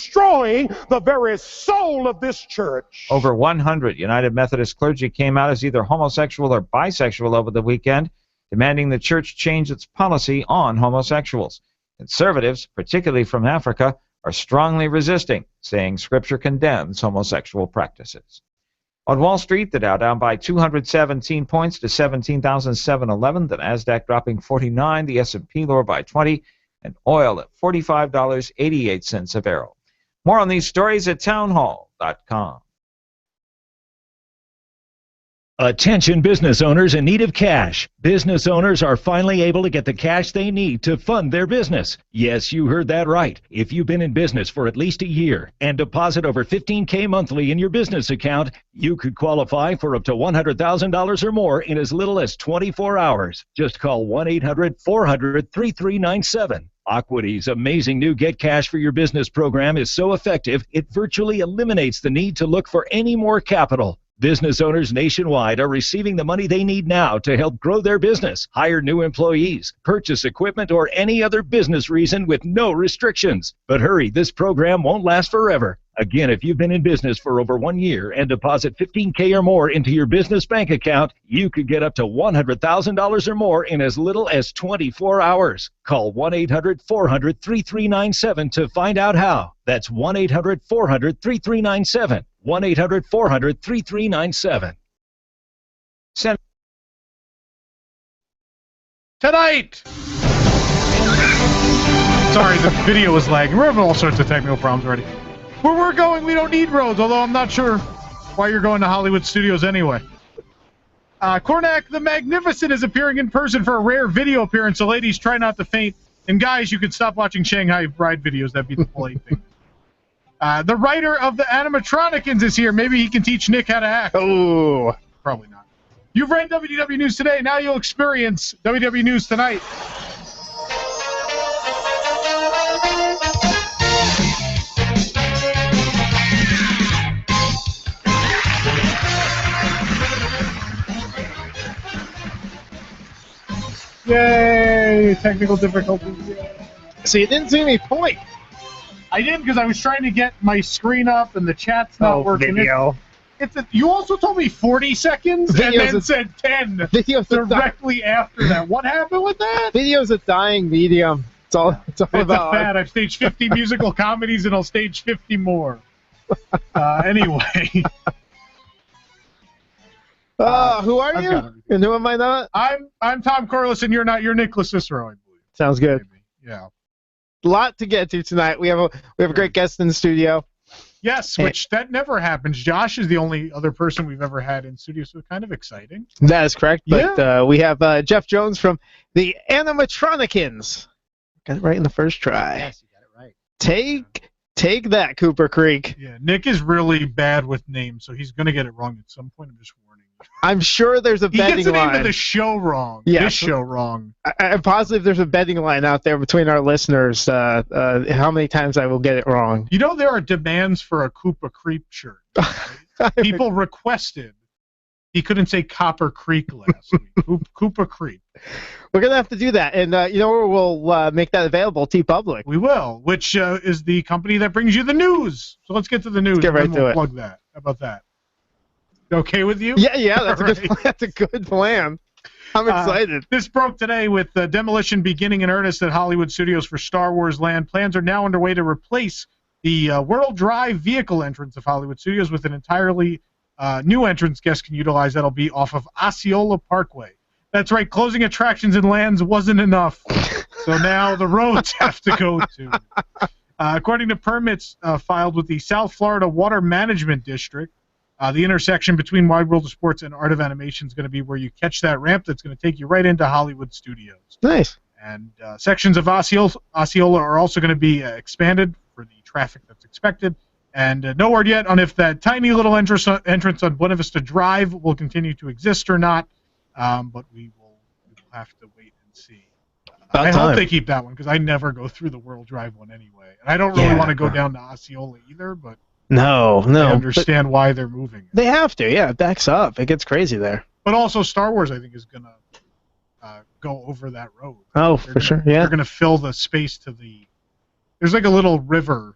destroying the very soul of this church. Over 100 United Methodist clergy came out as either homosexual or bisexual over the weekend, demanding the church change its policy on homosexuals. Conservatives, particularly from Africa, are strongly resisting, saying Scripture condemns homosexual practices. On Wall Street, the Dow down by 217 points to 17,711, the Nasdaq dropping 49, the S&P lower by 20, and oil at $45.88 a barrel. More on these stories at townhall.com. Attention business owners in need of cash. Business owners are finally able to get the cash they need to fund their business. Yes, you heard that right. If you've been in business for at least a year and deposit over $15K monthly in your business account, you could qualify for up to $100,000 or more in as little as 24 hours. Just call 1-800-400-3397. Equity's amazing new Get Cash for Your Business program is so effective, it virtually eliminates the need to look for any more capital. Business owners nationwide are receiving the money they need now to help grow their business, hire new employees, purchase equipment, or any other business reason with no restrictions. But hurry, this program won't last forever. Again, if you've been in business for over 1 year and deposit $15K or more into your business bank account, you could get up to $100,000 or more in as little as 24 hours. Call 1-800-400-3397 to find out how. That's 1-800-400-3397. 1-800-400-3397. Tonight! Sorry, the video was lagging. We're having all sorts of technical problems already. Where we're going, we don't need roads, although I'm not sure why you're going to Hollywood Studios anyway. Karnak the Magnificent is appearing in person for a rare video appearance, so ladies, try not to faint. And guys, you could stop watching Shanghai Bride videos. That'd be the polite thing. The writer of the animatronicans is here. Maybe he can teach Nick how to act. Oh, probably not. You've read WDW News today. Now you'll experience WDW News tonight. Yay! Technical difficulties. So you didn't see me point. I did because I was trying to get my screen up and the chat's not working. Video. You also told me 40 seconds and then said 10 directly after that. What happened with that? Video's a dying medium. It's all about. A fad. I've staged 50 musical comedies and I'll stage 50 more. Anyway. Who are you? And who am I not? I'm Tom Corliss and you're not. You're Nicholas Cicero, I believe. Sounds good. Maybe. Yeah. A lot to get to tonight. We have a great guest in the studio. Yes, which that never happens. Josh is the only other person we've ever had in studio, so it's kind of exciting. That is correct. Yeah. But we have Jeff Jones from the Animatronicans. Got it right in the first try. Yes, you got it right. Take that, Cooper Creek. Yeah, Nick is really bad with names, so he's going to get it wrong at some point. I'm just warning you. I'm sure there's a betting line. He gets the name of the show wrong. Yeah, this show wrong. I'm positive there's a betting line out there between our listeners how many times I will get it wrong. You know there are demands for a Koopa Creep shirt. Right? People requested. He couldn't say Copper Creek last week. Koopa Creep. We're going to have to do that. And you know where we'll make that available? T-Public. We will, which is the company that brings you the news. So let's get to the news. Let's get right to it. Plug that. How about that? Okay with you? Yeah, that's a good plan. I'm excited. This broke today with demolition beginning in earnest at Hollywood Studios for Star Wars Land. Plans are now underway to replace the World Drive vehicle entrance of Hollywood Studios with an entirely new entrance guests can utilize. That'll be off of Osceola Parkway. That's right, closing attractions and lands wasn't enough. So now the roads have to go to. According to permits filed with the South Florida Water Management District, the intersection between Wide World of Sports and Art of Animation is going to be where you catch that ramp that's going to take you right into Hollywood Studios. Nice. And sections of Osceola are also going to be expanded for the traffic that's expected. And no word yet on if that tiny little entrance on Buena Vista Drive will continue to exist or not. But we will have to wait and see. I hope they keep that one because I never go through the World Drive one anyway. And I don't really want to go down to Osceola either, but no. I understand why they're moving it. They have to, yeah. It backs up. It gets crazy there. But also Star Wars, I think, is going to go over that road. Oh, for sure, yeah. They're going to fill the space to the... There's like a little river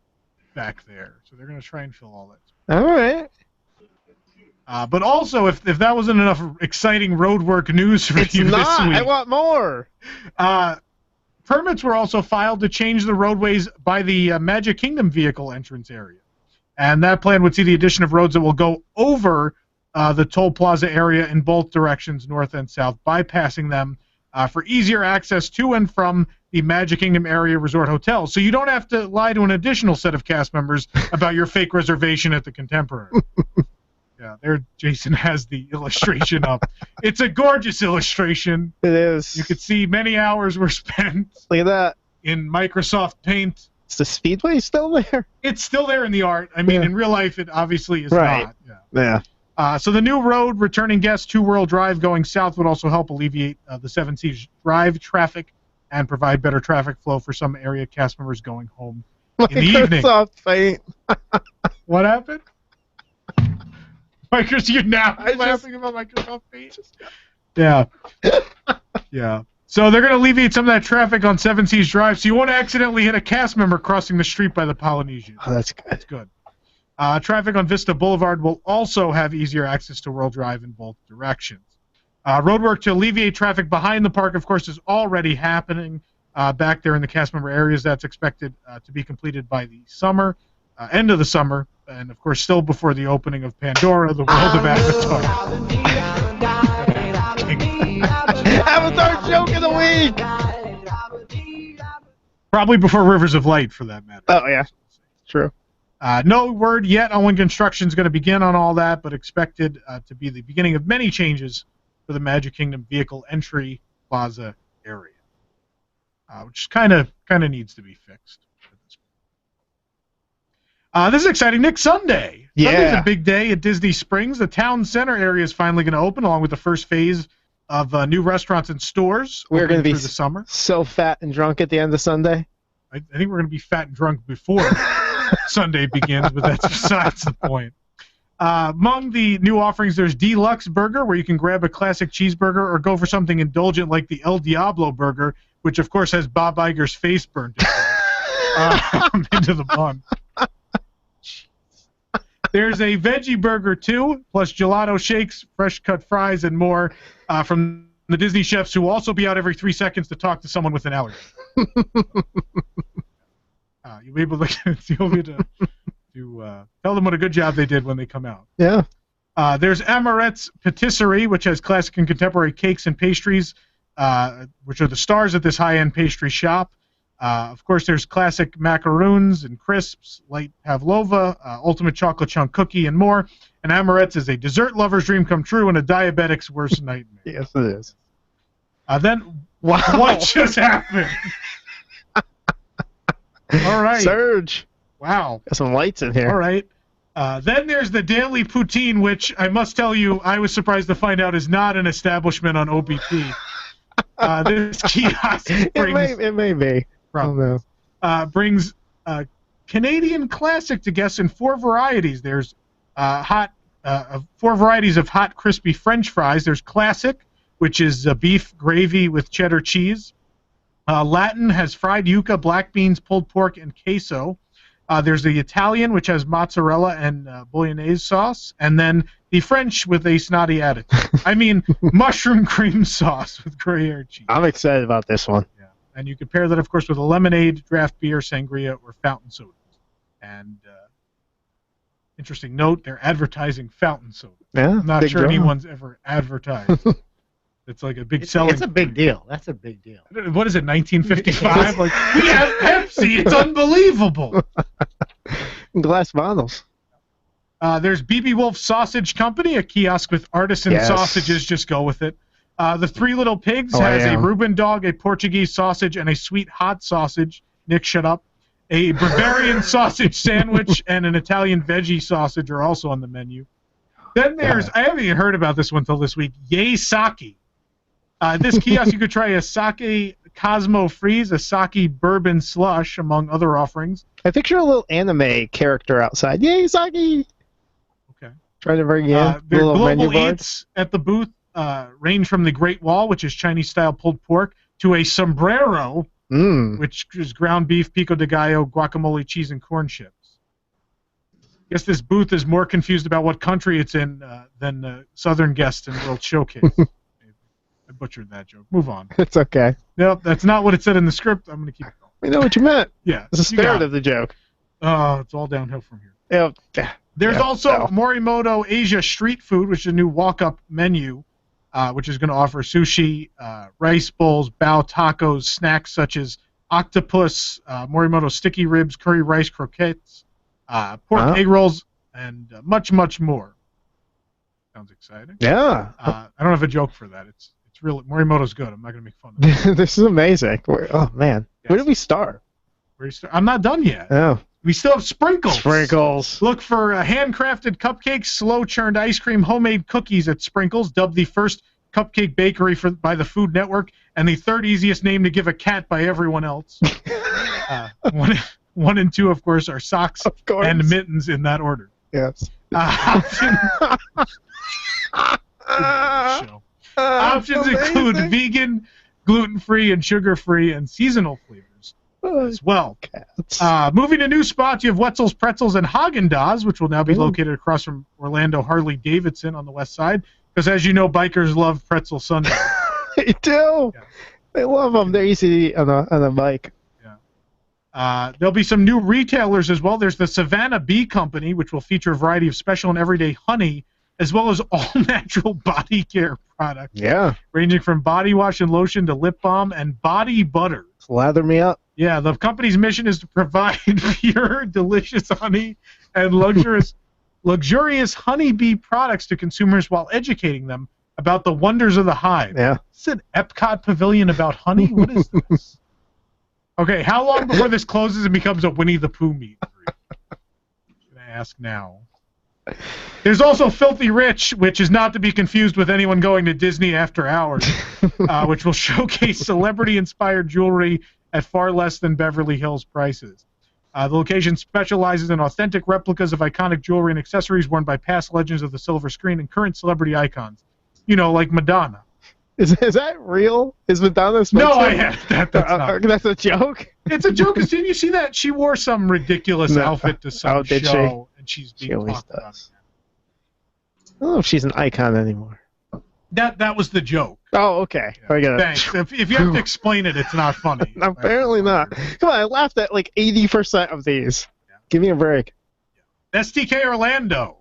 back there, so they're going to try and fill all that. All right. But also, if that wasn't enough exciting roadwork news for It's you not. this week, I want more. permits were also filed to change the roadways by the Magic Kingdom vehicle entrance area. And that plan would see the addition of roads that will go over the toll plaza area in both directions, north and south, bypassing them for easier access to and from the Magic Kingdom area resort hotels. So you don't have to lie to an additional set of cast members about your fake reservation at the Contemporary. Yeah, there Jason has the illustration up. It's a gorgeous illustration. It is. You could see many hours were spent Look at that. in Microsoft Paint. Is the Speedway still there? It's still there in the art. I mean, in real life, it obviously is Right. not. Yeah. Yeah. So the new road returning guests to World Drive going south would also help alleviate the Seven Seas Drive traffic and provide better traffic flow for some area cast members going home in the evening. Microsoft Paint. What happened? Microsoft, you're now I just- laughing about Microsoft Paint? Yeah. Yeah. So they're going to alleviate some of that traffic on Seven Seas Drive, so you won't accidentally hit a cast member crossing the street by the Polynesian. Oh, that's good. That's good. Traffic on Vista Boulevard will also have easier access to World Drive in both directions. Roadwork to alleviate traffic behind the park, of course, is already happening back there in the cast member areas. That's expected to be completed by the summer, end of the summer, and, of course, still before the opening of Pandora, the world of Avatar. Avatar joke of the week. Probably before Rivers of Light, for that matter. Oh, yeah. True. No word yet on when construction is going to begin on all that, but expected to be the beginning of many changes for the Magic Kingdom vehicle entry plaza area, which kind of needs to be fixed. This is exciting. Next Sunday. Yeah. Sunday's a big day at Disney Springs. The town center area is finally going to open, along with the first phase of new restaurants and stores. We're going to be through the summer. so fat and drunk at the end of Sunday. I think we're going to be fat and drunk before Sunday begins, but that's besides the point. Among the new offerings, there's Deluxe Burger, where you can grab a classic cheeseburger or go for something indulgent like the El Diablo Burger, which, of course, has Bob Iger's face burnt into the bun. There's a veggie burger, too, plus gelato shakes, fresh-cut fries, and more from the Disney chefs, who will also be out every 3 seconds to talk to someone with an allergy. You'll be able to tell them what a good job they did when they come out. Yeah. There's Amaret's Patisserie, which has classic and contemporary cakes and pastries, which are the stars at this high-end pastry shop. Of course, there's classic macaroons and crisps, light pavlova, ultimate chocolate chunk cookie, and more. And Amaret's is a dessert lover's dream come true and a diabetic's worst nightmare. Yes, it is. Then, Wow. what just happened? All right. Surge. Wow. Got some lights in here. All right. Then there's the Daily Poutine, which I must tell you, I was surprised to find out is not an establishment on OBP. This kiosk brings, It may be. I don't know. brings Canadian classic to guests in 4 varieties. There's 4 varieties of hot, crispy French fries. There's classic, which is beef gravy with cheddar cheese. Latin has fried yuca, black beans, pulled pork, and queso. There's the Italian, which has mozzarella and bolognese sauce. And then the French with a snotty attitude. I mean, mushroom cream sauce with Gruyere cheese. I'm excited about this one. Yeah. And you can pair that, of course, with a lemonade, draft beer, sangria, or fountain sodas. And interesting note, they're advertising fountain sodas. Yeah. I'm not big sure draw. anyone's ever advertised. It's like a big selling. It's a big deal. That's a big deal. What is it, 1955? Like, we have Pepsi. It's unbelievable. Glass bottles. There's BB Wolf Sausage Company, a kiosk with artisan Yes. sausages. Just go with it. The Three Little Pigs Oh, has I a am. Reuben dog, a Portuguese sausage, and a sweet hot sausage. Nick, shut up. A Bavarian sausage sandwich and an Italian veggie sausage are also on the menu. Then there's, I haven't even heard about this one until this week, Yay Sake. This kiosk, you could try a sake Cosmo Freeze, a sake bourbon slush, among other offerings. I picture a little anime character outside. Yay, Saki! Okay. Trying to bring you in. Their Little menu global board. eats at the booth range from the Great Wall, which is Chinese-style pulled pork, to a sombrero, Mm. which is ground beef, pico de gallo, guacamole, cheese, and corn chips. guess this booth is more confused about what country it's in than the Southern guest in World Showcase. I butchered that joke. Move on. It's okay. Nope, that's not what it said in the script. I'm going to keep it going. We know what you meant. Yeah. It's the spirit of the joke. It's all downhill from here. Yeah. There's also Morimoto Asia Street Food, which is a new walk-up menu, which is going to offer sushi, rice bowls, bao tacos, snacks such as octopus, Morimoto sticky ribs, curry rice croquettes, pork egg rolls, and much, much more. Sounds exciting. Yeah. I don't have a joke for that. It's really Morimoto's good. I'm not going to make fun of it. This is amazing. Oh man, yes. Where did we start? I'm not done yet. Oh. We still have sprinkles. Sprinkles. Look for handcrafted cupcakes, slow-churned ice cream, homemade cookies at Sprinkles, dubbed the first cupcake bakery by the Food Network, and the third easiest name to give a cat by everyone else. 1 and 2, of course, are socks and mittens in that order. Yes. Options include vegan, gluten-free, and sugar-free, and seasonal flavors as well. Moving to new spots, you have Wetzel's Pretzels and Haagen-Dazs, which will now be located across from Orlando Harley-Davidson on the west side, because as you know, bikers love pretzel sundaes. They do. Yeah. They love them. They're easy to eat on a bike. Yeah. There'll be some new retailers as well. There's the Savannah Bee Company, which will feature a variety of special and everyday honey, as well as all-natural body care products. Yeah. Ranging from body wash and lotion to lip balm and body butter. Lather me up. Yeah, the company's mission is to provide pure, delicious honey and luxurious honeybee products to consumers while educating them about the wonders of the hive. Yeah. Is it an Epcot pavilion about honey? What is this? Okay, how long before this closes and becomes a Winnie the Pooh meet? I'm going to ask now. There's also Filthy Rich, which is not to be confused with anyone going to Disney after hours, which will showcase celebrity-inspired jewelry at far less than Beverly Hills prices. The location specializes in authentic replicas of iconic jewelry and accessories worn by past legends of the silver screen and current celebrity icons. You know, like Madonna. Is that real? Is Madonna supposed No, to? I have that. That's a joke? It's a joke. Didn't you see that? She wore some ridiculous outfit to some show, and she's being talked about. I don't know if she's an icon anymore. That was the joke. Oh, okay. Yeah. I get it. Thanks. If you have to explain it, it's not funny. Apparently not. Come on, I laughed at like 80% of these. Yeah. Give me a break. STK Orlando.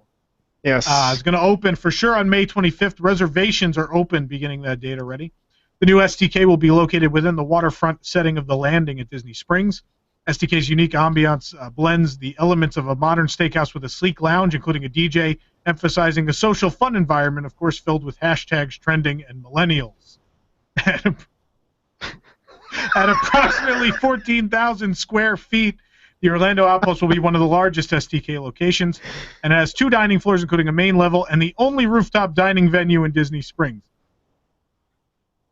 Yes. Is going to open for sure on May 25th. Reservations are open beginning that date already. The new STK will be located within the waterfront setting of the Landing at Disney Springs. STK's unique ambiance blends the elements of a modern steakhouse with a sleek lounge, including a DJ, emphasizing a social fun environment, of course, filled with hashtags trending and millennials. At approximately 14,000 square feet, the Orlando Outpost will be one of the largest STK locations and has 2 dining floors, including a main level, and the only rooftop dining venue in Disney Springs.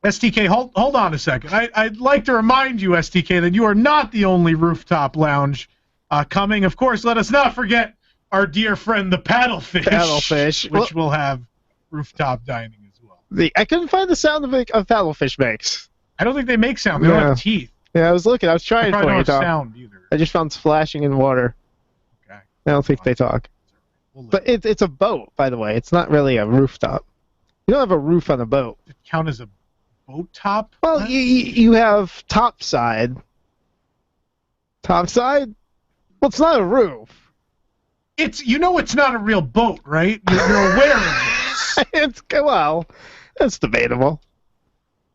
STK, hold on a second. I'd like to remind you, STK, that you are not the only rooftop lounge coming. Of course, let us not forget our dear friend, the Paddlefish, which will have rooftop dining as well. I couldn't find the sound of a Paddlefish makes. I don't think they make sound. They don't have teeth. Yeah, I was looking. I was trying they for don't you. Have sound either. I just found splashing in water. Okay. I don't think they talk. But it's a boat, by the way. It's not really a rooftop. You don't have a roof on a boat. Does it count as a boat top? Well, you have top side. Top side? Well, it's not a roof. It's not a real boat, right? You're aware of this. It's debatable.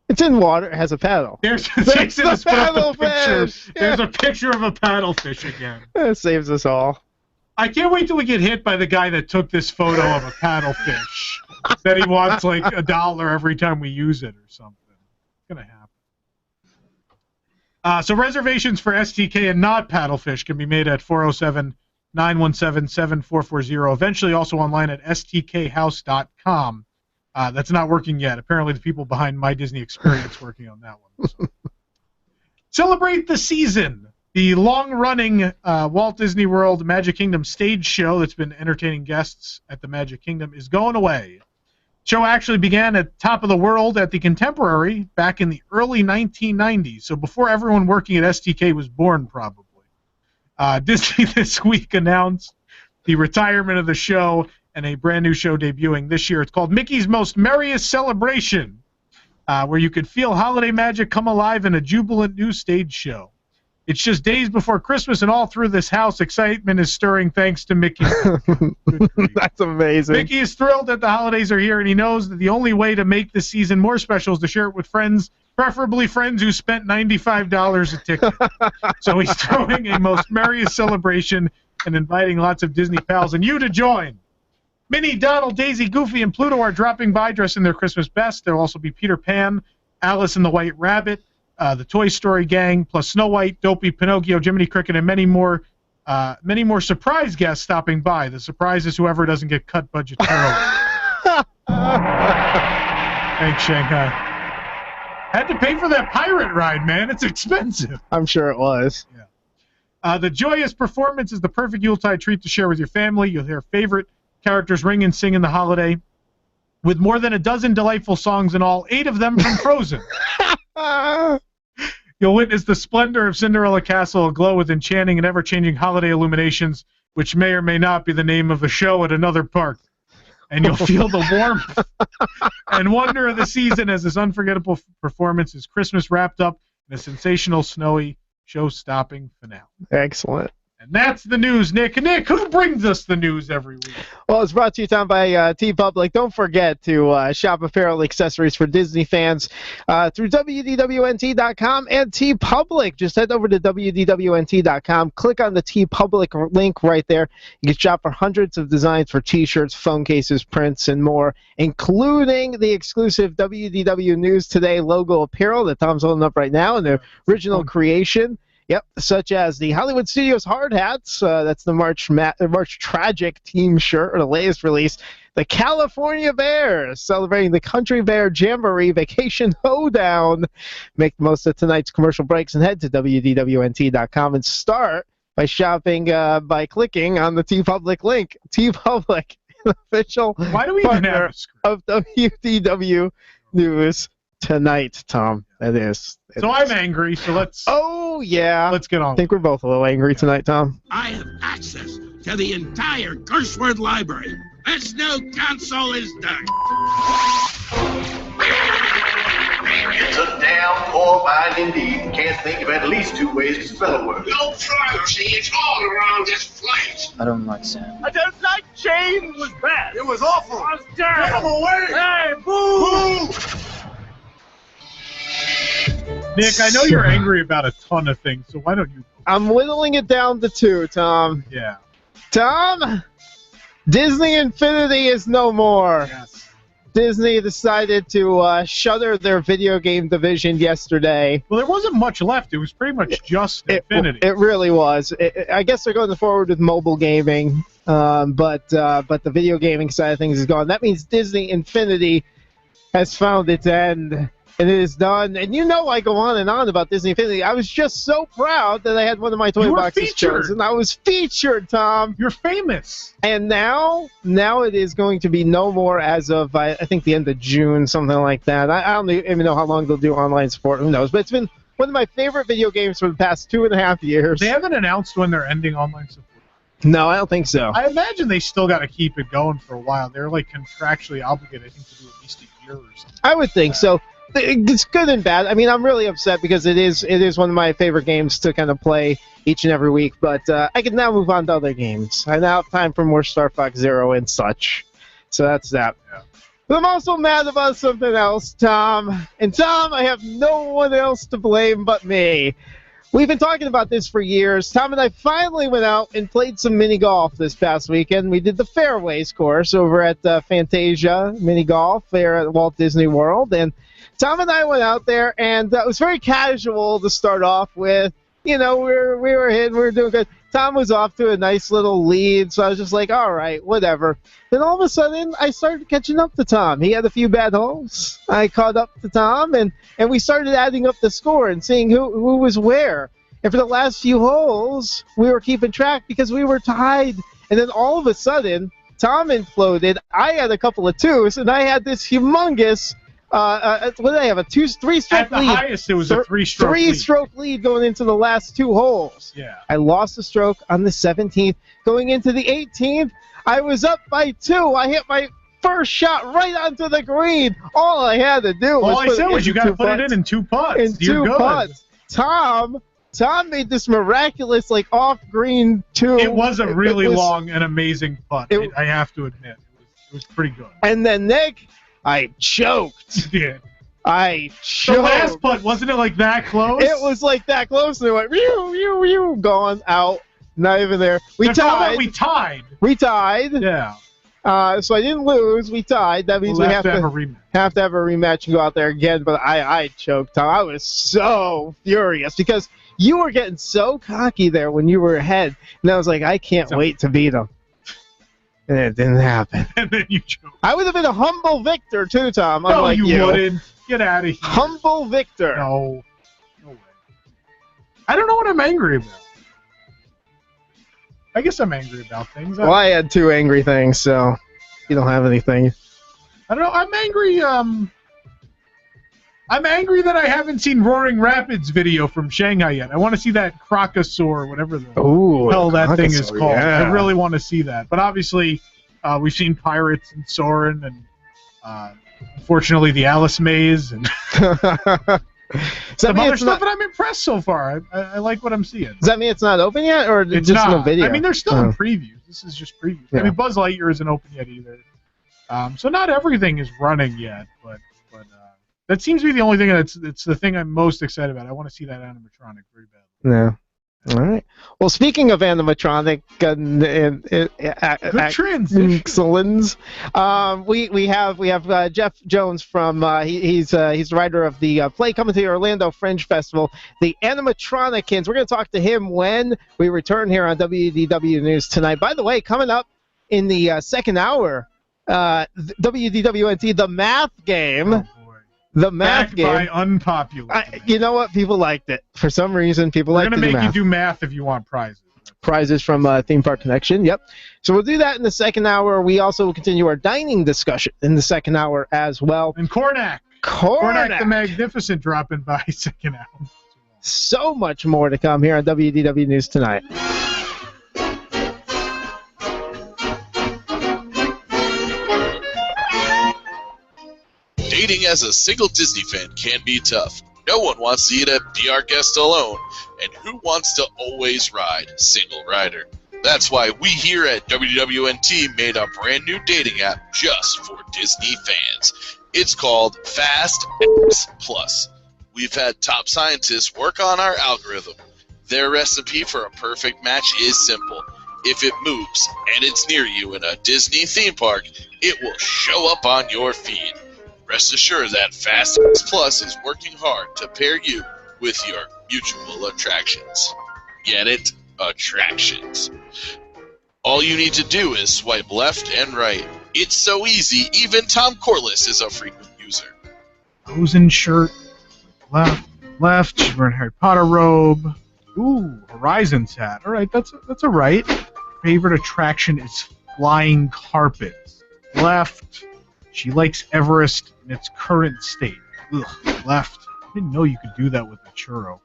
It's in water. It has a paddle. There's a picture of a paddlefish again. That saves us all. I can't wait till we get hit by the guy that took this photo of a paddlefish. That he wants like $1 every time we use it or something. It's gonna happen. So reservations for STK and not paddlefish can be made at 407-917-7440. Eventually also online at stkhouse.com. That's not working yet. Apparently the people behind My Disney Experience working on that one. So. Celebrate the season. The long-running Walt Disney World Magic Kingdom stage show that's been entertaining guests at the Magic Kingdom is going away. The show actually began at Top of the World at the Contemporary back in the early 1990s, so before everyone working at STK was born, probably. Disney this week announced the retirement of the show and a brand new show debuting this year. It's called Mickey's Most Merriest Celebration, where you could feel holiday magic come alive in a jubilant new stage show. It's just days before Christmas, and all through this house, excitement is stirring thanks to Mickey. That's amazing. Mickey is thrilled that the holidays are here, and he knows that the only way to make this season more special is to share it with friends, preferably friends who spent $95 a ticket. So he's throwing a most merriest celebration and inviting lots of Disney pals and you to join. Minnie, Donald, Daisy, Goofy, and Pluto are dropping by dressed in their Christmas best. There'll also be Peter Pan, Alice and the White Rabbit, the Toy Story gang, plus Snow White, Dopey, Pinocchio, Jiminy Cricket, and many more surprise guests stopping by. The surprise is whoever doesn't get cut budgetarily. Thanks, Shanghai. Had to pay for that pirate ride, man. It's expensive. I'm sure it was. Yeah. The joyous performance is the perfect Yuletide treat to share with your family. You'll hear favorite characters ring and sing in the holiday, with more than a dozen delightful songs in all, 8 of them from Frozen. You'll witness the splendor of Cinderella Castle aglow with enchanting and ever-changing holiday illuminations, which may or may not be the name of a show at another park. And you'll feel the warmth and wonder of the season as this unforgettable performance is Christmas wrapped up in a sensational, snowy, show-stopping finale. Excellent. And that's the news, Nick. Nick, who brings us the news every week? Well, it's brought to you, Tom, by TeePublic. Don't forget to shop apparel accessories for Disney fans through WDWNT.com and TeePublic. Just head over to WDWNT.com. Click on the TeePublic link right there. You can shop for hundreds of designs for T-shirts, phone cases, prints, and more, including the exclusive WDW News Today logo apparel that Tom's holding up right now, and the original creation. Yep, such as the Hollywood Studios hard hats. That's the March Tragic team shirt, or the latest release. The California Bears, celebrating the Country Bear Jamboree Vacation Hoedown. Make the most of tonight's commercial breaks and head to WDWNT.com and start by shopping by clicking on the TeePublic link. TeePublic, an official partner of WDW News Tonight, Tom. It is. So I'm angry, so let's... Oh, yeah. Let's get on. I think we're both a little angry tonight, Tom. I have access to the entire curse word library. This new console is done. It's a damn poor mind indeed. Can't think of at least 2 ways to spell a word. No privacy. It's all around this place. I don't like sand. I don't like change. It was bad. It was awful. It was terrible. Get him away. Hey, boo! Boo! Nick, I know you're angry about a ton of things, so why don't you... I'm whittling it down to 2, Tom. Yeah. Tom, Disney Infinity is no more. Yes. Disney decided to shutter their video game division yesterday. Well, there wasn't much left. It was pretty much just Infinity. It really was. I guess they're going forward with mobile gaming, but the video gaming side of things is gone. That means Disney Infinity has found its end. And it is done. And you know I go on and on about Disney Infinity. I was just so proud that I had one of my toy boxes chosen. I was featured, Tom. You're famous. And now it is going to be no more as of, I think, the end of June, something like that. I don't even know how long they'll do online support. Who knows? But it's been one of my favorite video games for the past 2.5 years. They haven't announced when they're ending online support. No, I don't think so. I imagine they still got to keep it going for a while. They're like contractually obligated, I think, to do at least a year or something. I would think so. It's good and bad. I mean, I'm really upset because it is one of my favorite games to kind of play each and every week. But I can now move on to other games. I now have time for more Star Fox Zero and such. So that's that. Yeah. But I'm also mad about something else, Tom. And Tom, I have no one else to blame but me. We've been talking about this for years. Tom and I finally went out and played some mini golf this past weekend. We did the Fairways course over at Fantasia Mini Golf there at Walt Disney World. And Tom and I went out there, and it was very casual to start off with. You know, we were hitting, we were doing good. Tom was off to a nice little lead, so I was just like, all right, whatever. Then all of a sudden, I started catching up to Tom. He had a few bad holes. I caught up to Tom, and we started adding up the score and seeing who was where. And for the last few holes, we were keeping track because we were tied. And then all of a sudden, Tom imploded. I had a couple of twos, and I had this humongous what did I have? A 3-stroke lead. At the highest, it was a 3-stroke lead. 3-stroke lead going into the last 2 holes. Yeah. I lost a stroke on the 17th. Going into the 18th, I was up by 2. I hit my first shot right onto the green. All I had to do was all I said was you got to put it in 2 putts. In 2 putts. Tom made this miraculous, like, off-green 2. It was a really long and amazing putt. I have to admit. It was pretty good. And then, Nick, I choked. Yeah. I choked. The last putt, wasn't it like that close? It was like that close, and it went, gone out. Not even there. We tied. We tied. We tied. Yeah. So I didn't lose. We tied. That means we have to have a rematch and go out there again. But I choked, Tom. I was so furious because you were getting so cocky there when you were ahead. And I was like, I can't wait to beat him. And it didn't happen. And then you choked. I would have been a humble victor, too, Tom. No, unlike you wouldn't. Get out of here. Humble victor. No way. I don't know what I'm angry about. I guess I'm angry about things. Well, I had 2 angry things, so you don't have anything. I don't know. I'm angry. I'm angry that I haven't seen Roaring Rapids video from Shanghai yet. I want to see that Crocosaur, whatever the hell that thing is called. Yeah. I really want to see that. But obviously, we've seen Pirates and Soren and unfortunately the Alice Maze and some other stuff, but I'm impressed so far. I like what I'm seeing. Does that mean it's not open yet, or it's just not. no video? I mean, they're still in previews. This is just previews. Yeah. I mean, Buzz Lightyear isn't open yet either. So not everything is running yet, but that seems to be the only thing it's the thing I'm most excited about. I want to see that animatronic very badly. Yeah. All right. Well, speaking of animatronic good transition. excellence, we have Jeff Jones from he's the writer of the play coming to the Orlando Fringe Festival, the Animatronicans. We're going to talk to him when we return here on WDW News tonight. By the way, coming up in the second hour, WDWNT, the math game. Oh, boy. The math game. By unpopular. You know what? People liked it. For some reason, people like to do math. We're going to make you do math if you want prizes. Prizes from Theme Park Connection, yep. So we'll do that in the second hour. We also will continue our dining discussion in the second hour as well. And Karnak the Magnificent dropping by second hour. So much more to come here on WDW News tonight. Dating as a single Disney fan can be tough. No one wants you to be our guest alone. And who wants to always ride? Single rider. That's why we here at WWNT made a brand new dating app just for Disney fans. It's called Fast Plus. We've had top scientists work on our algorithm. Their recipe for a perfect match is simple. If it moves and it's near you in a Disney theme park, it will show up on your feed. Rest assured that Fast Plus is working hard to pair you with your mutual attractions. Get it? Attractions. All you need to do is swipe left and right. It's so easy, even Tom Corliss is a frequent user. Frozen shirt, left. She's wearing a Harry Potter robe. Ooh, Horizon's hat. All right, that's a right. Favorite attraction is flying carpets. Left. She likes Everest in its current state. Ugh, left. I didn't know you could do that with a churro.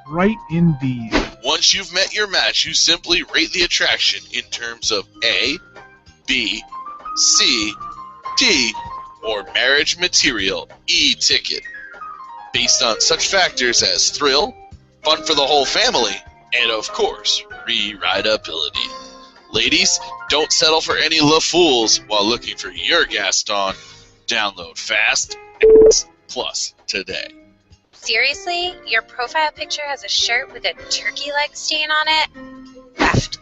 Right indeed. Once you've met your match, you simply rate the attraction in terms of A, B, C, D, or marriage material, E-ticket. Based on such factors as thrill, fun for the whole family, and of course, re-rideability. Ladies, don't settle for any LaFools while looking for your Gaston. Download Fast Plus today. Seriously? Your profile picture has a shirt with a turkey leg stain on it? Left.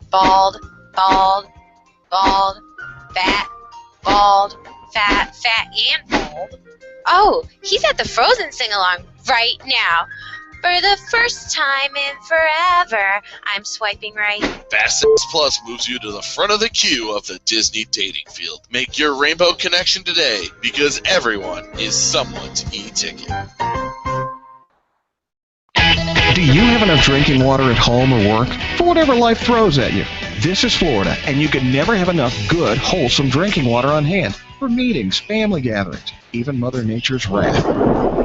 Bald, bald, bald, fat, bald, fat, and bald. Oh, he's at the Frozen sing-along right now. For the first time in forever, I'm swiping right. Fast Plus moves you to the front of the queue of the Disney dating field. Make your rainbow connection today, because everyone is someone's e-ticket. Do you have enough drinking water at home or work? For whatever life throws at you. This is Florida, and you can never have enough good, wholesome drinking water on hand. for meetings, family gatherings, even Mother Nature's wrath.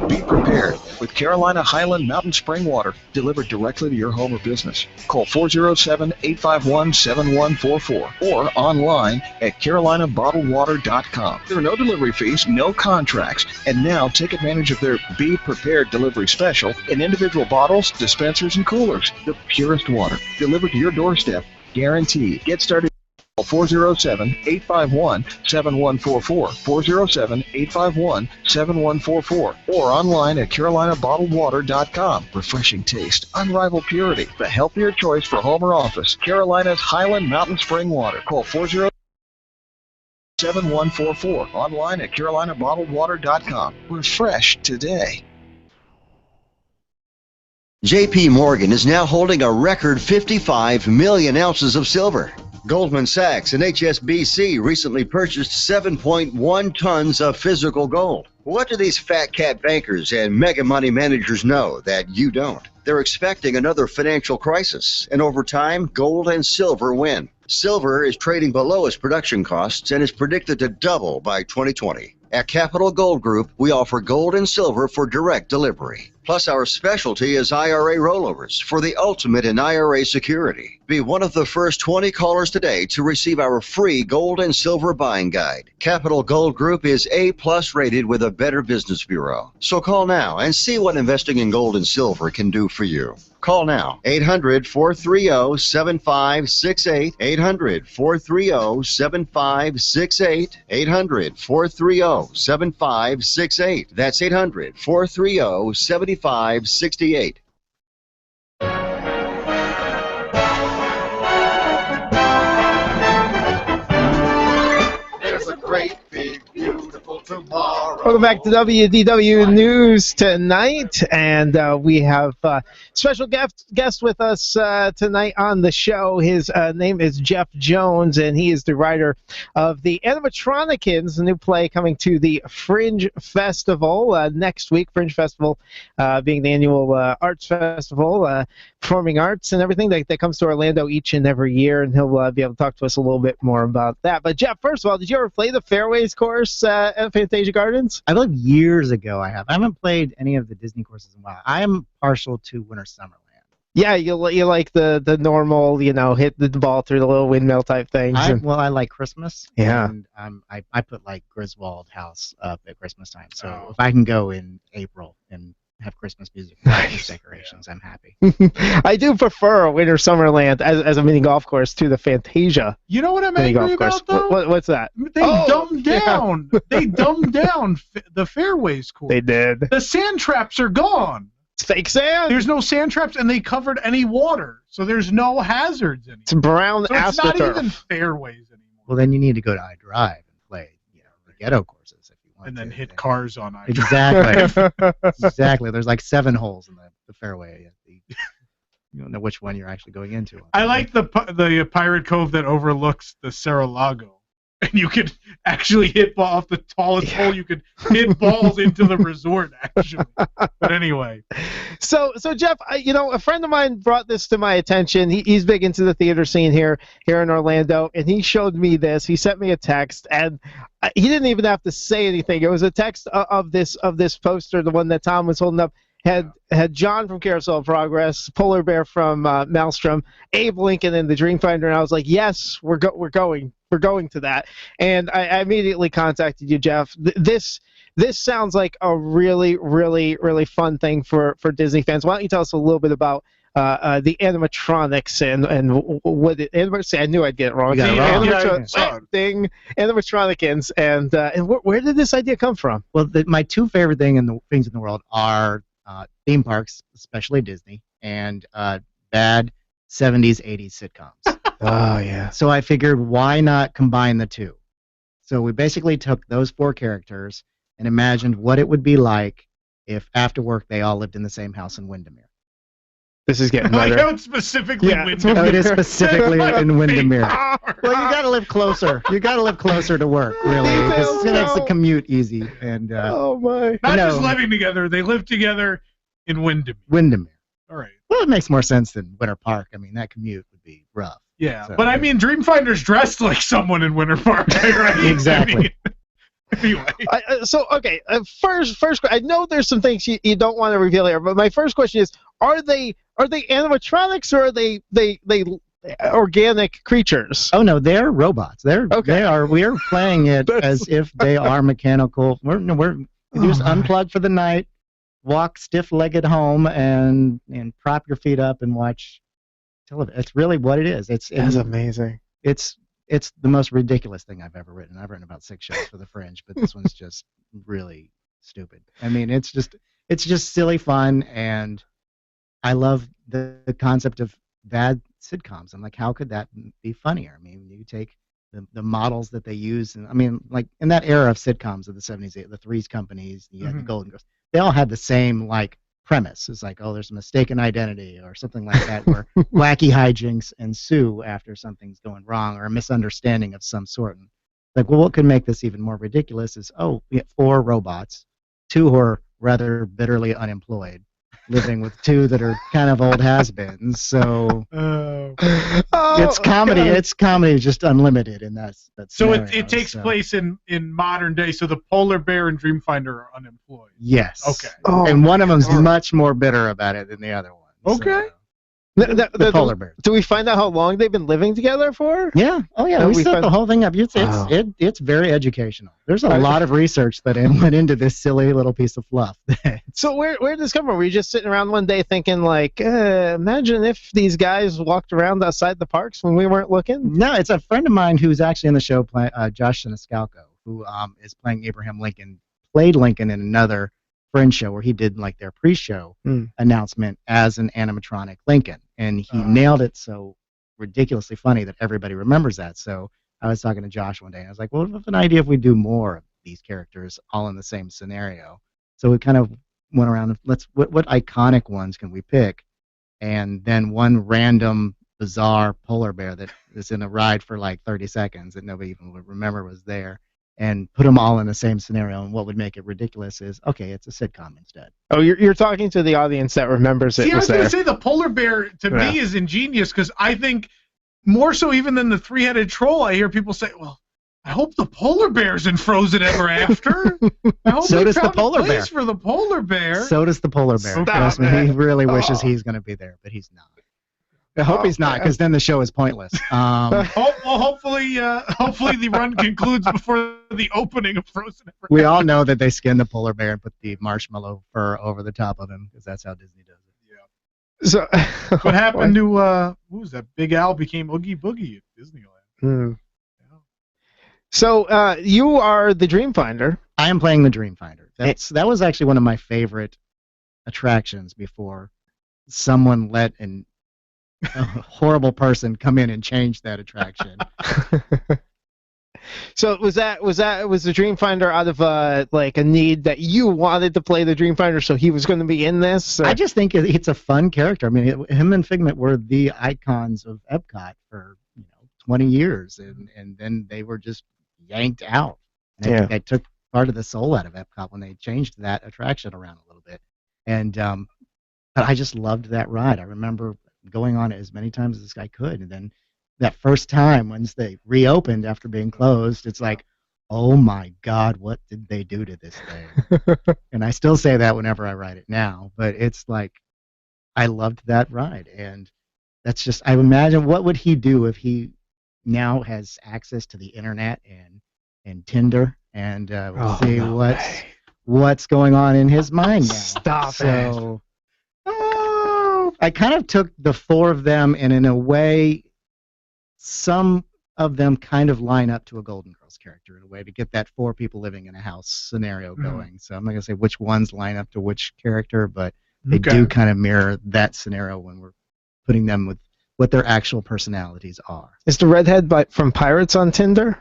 Be prepared with Carolina Highland Mountain Spring Water delivered directly to your home or business. Call 407-851-7144 or online at carolinabottledwater.com. There are no delivery fees, no contracts, and now take advantage of their Be Prepared delivery special in individual bottles, dispensers, and coolers. The purest water delivered to your doorstep, guaranteed. Get started. 407-851-7144, 407-851-7144, or online at carolinabottledwater.com. Refreshing taste, unrivaled purity, the healthier choice for home or office. Carolina's Highland Mountain Spring Water. Call 407-7144, online at carolinabottledwater.com. Refresh today. J.P. Morgan is now holding a record 55 million ounces of silver. Goldman Sachs and HSBC recently purchased 7.1 tons of physical gold. What do these fat cat bankers and mega money managers know that you don't? They're expecting another financial crisis, and over time, gold and silver win. Silver is trading below its production costs and is predicted to double by 2020. At Capital Gold Group, we offer gold and silver for direct delivery. Plus, our specialty is IRA rollovers for the ultimate in IRA security. Be one of the first 20 callers today to receive our free gold and silver buying guide. Capital Gold Group is A+ rated with a Better Business Bureau. So call now and see what investing in gold and silver can do for you. Call now, 800-430-7568, 800-430-7568, 800-430-7568. That's 800-430-7568. There's a great big beautiful tomorrow. Welcome back to WDW News tonight, and we have a special guest with us tonight on the show. His name is Jeff Jones, and he is the writer of The Animatronicans, a new play coming to the Fringe Festival next week. Fringe Festival being the annual arts festival, performing arts and everything that comes to Orlando each and every year, and he'll be able to talk to us a little bit more about that. But Jeff, first of all, did you ever play the Fairways course at Fantasia Gardens? I believe years ago I have. I haven't played any of the Disney courses in a while. I am partial to Winter Summerland. Yeah, you like the normal, hit the ball through the little windmill type things. I like Christmas. Yeah. And I put like Griswold House up at Christmas time. So if I can go in April and have Christmas music and Christmas decorations, I'm happy. I do prefer Winter Summerland as a mini golf course to the Fantasia. You know what I'm angry about, though? What's that? They dumbed down. Yeah. They dumbed down the Fairways course. They did. The sand traps are gone. It's fake sand. There's no sand traps, and they covered any water, so there's no hazards anymore. It's brown AstroTurf. It's not even fairways anymore. Well, then you need to go to iDrive and play, the ghetto courses if you want. And then hit cars on iDrive. Exactly. Exactly. There's like 7 holes in the fairway. You don't know which one you're actually going into. I like the Pirate Cove that overlooks the Cerro Lago. And you could actually hit ball off the tallest hole. You could hit balls into the resort, actually. But anyway. So Jeff, a friend of mine brought this to my attention. He's big into the theater scene here in Orlando, and he showed me this. He sent me a text, and he didn't even have to say anything. It was a text of this poster, the one that Tom was holding up. Had John from Carousel of Progress, Polar Bear from Maelstrom, Abe Lincoln, and the Dreamfinder, and I was like, yes, we're going to that. And I immediately contacted you, Jeff. This sounds like a really, really, really fun thing for Disney fans. Why don't you tell us a little bit about the animatronics and what it? I knew I'd get it wrong. Animatronicans, and where did this idea come from? Well, my 2 favorite things in the world are theme parks, especially Disney, and bad 70s, 80s sitcoms. Oh, yeah. So I figured, why not combine the 2? So we basically took those 4 characters and imagined what it would be like if after work they all lived in the same house in Windermere. This is getting better. better. Like how it's specifically Windermere. It is specifically in Windermere. Well, you got to live closer. You got to live closer to work, really. It makes the commute easy. And oh my! Not just living together; they live together in Windermere. Windermere. All right. Well, it makes more sense than Winter Park. I mean, that commute would be rough. Yeah, so, but I mean, Dreamfinder's dressed like someone in Winter Park, right? Exactly. Anyway. First, I know there's some things you don't want to reveal here, but my first question is: Are they animatronics or are they organic creatures? Oh no, they're robots. They are. We're playing it as if they are mechanical. We're just unplug for the night, walk stiff-legged home, and prop your feet up and watch television. It's really what it is. That's amazing. It's the most ridiculous thing I've ever written. I've written about 6 shows for the Fringe, but this one's just really stupid. I mean, it's just silly fun, and I love the concept of bad sitcoms. I'm like, how could that be funnier? I mean, you take the models that they use, and I mean, like in that era of sitcoms of the 70s, the Three's Companies, you had the Golden Girls, they all had the same like premise. It's like, oh, there's a mistaken identity or something like that, where wacky hijinks ensue after something's going wrong or a misunderstanding of some sort. And like, well, what could make this even more ridiculous is, we have 4 robots, 2 who are rather bitterly unemployed, living with 2 that are kind of old has-beens. So it's comedy. God. It's comedy just unlimited in that So scenario. it takes place in modern day. So the polar bear and Dreamfinder are unemployed. Yes. Okay. And one of them's much more bitter about it than the other one. Okay. So. The polar bear. Do we find out how long they've been living together for? Yeah. Oh, yeah. We set the whole thing up. It's very educational. There's a lot of research that went into this silly little piece of fluff. So where did this come from? Were you just sitting around one day thinking, like, imagine if these guys walked around outside the parks when we weren't looking? No, it's a friend of mine who's actually in the show, Josh Siniscalco, who is playing Abraham Lincoln, played Lincoln in another Fringe show where he did like their pre-show announcement as an animatronic Lincoln, and he nailed it so ridiculously funny that everybody remembers that. So I was talking to Josh one day, and I was like, well, what's an idea if we do more of these characters all in the same scenario? So we kind of went around, what iconic ones can we pick? And then one random bizarre polar bear that is in a ride for like 30 seconds that nobody even would remember was there, and put them all in the same scenario. And what would make it ridiculous is, okay, it's a sitcom instead. Oh, you're talking to the audience that remembers it. See, I was going to say the polar bear to me is ingenious, because I think more so even than the 3-headed troll, I hear people say, well, I hope the polar bear's in Frozen Ever After. I hope so they does the found a polar place bear. for the polar bear. So does the polar bear. Trust me, he really wishes he's going to be there, but he's not. I hope he's not, because then the show is pointless. Hopefully the run concludes before the opening of Frozen Ever. We all know that they skin the polar bear and put the marshmallow fur over the top of him, because that's how Disney does it. Yeah. So what happened to who was that? Big Al became Oogie Boogie at Disneyland. So you are the Dreamfinder. I am playing the Dreamfinder. That was actually one of my favorite attractions before someone let a horrible person come in and change that attraction. So was the Dreamfinder out of like a need that you wanted to play the Dreamfinder, so he was going to be in this? Or? I just think it's a fun character. I mean, him and Figment were the icons of Epcot for 20 years, and then they were just yanked out. And they took part of the soul out of Epcot when they changed that attraction around a little bit. And but I just loved that ride. I remember going on it as many times as I could, and then that first time once they reopened after being closed, it's like, oh my God, what did they do to this thing? And I still say that whenever I ride it now, but it's like, I loved that ride, and that's just, I imagine what would he do if he now has access to the internet and Tinder, and we'll see what's going on in his mind now. Stop it. I kind of took the 4 of them, and in a way, some of them kind of line up to a Golden Girls character in a way, to get that 4 people living in a house scenario going. So I'm not going to say which ones line up to which character, but they do kind of mirror that scenario when we're putting them with what their actual personalities are. Is the redhead from Pirates on Tinder?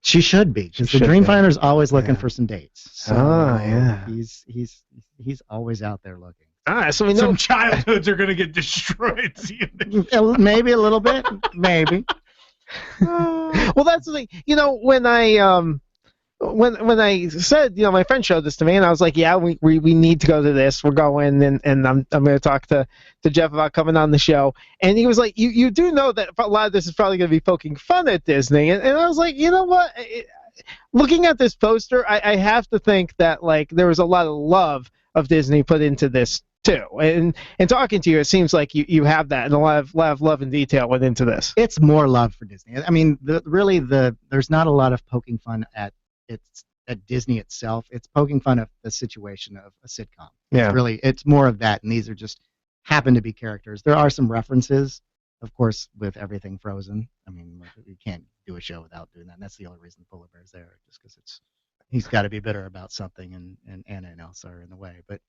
She should be, because the Dreamfinder's always looking for some dates. So he's always out there looking. So we know some childhoods are going to get destroyed. Maybe a little bit, maybe. Well, that's the thing. When I said, my friend showed this to me, and I was like, yeah, we need to go to this. We're going, and I'm going to talk to Jeff about coming on the show. And he was like, you do know that a lot of this is probably going to be poking fun at Disney. And I was like, you know what? looking at this poster, I have to think that like there was a lot of love of Disney put into this too. And talking to you, it seems like you have that, and a lot of love and detail went into this. It's more love for Disney. I mean, there's not a lot of poking fun at Disney itself. It's poking fun at the situation of a sitcom. Yeah. It's more of that, and these are just happen to be characters. There are some references, of course, with everything Frozen. I mean, you can't do a show without doing that. And that's the only reason Polar Bear's there, just because he's got to be bitter about something, and Anna and Elsa are in the way. But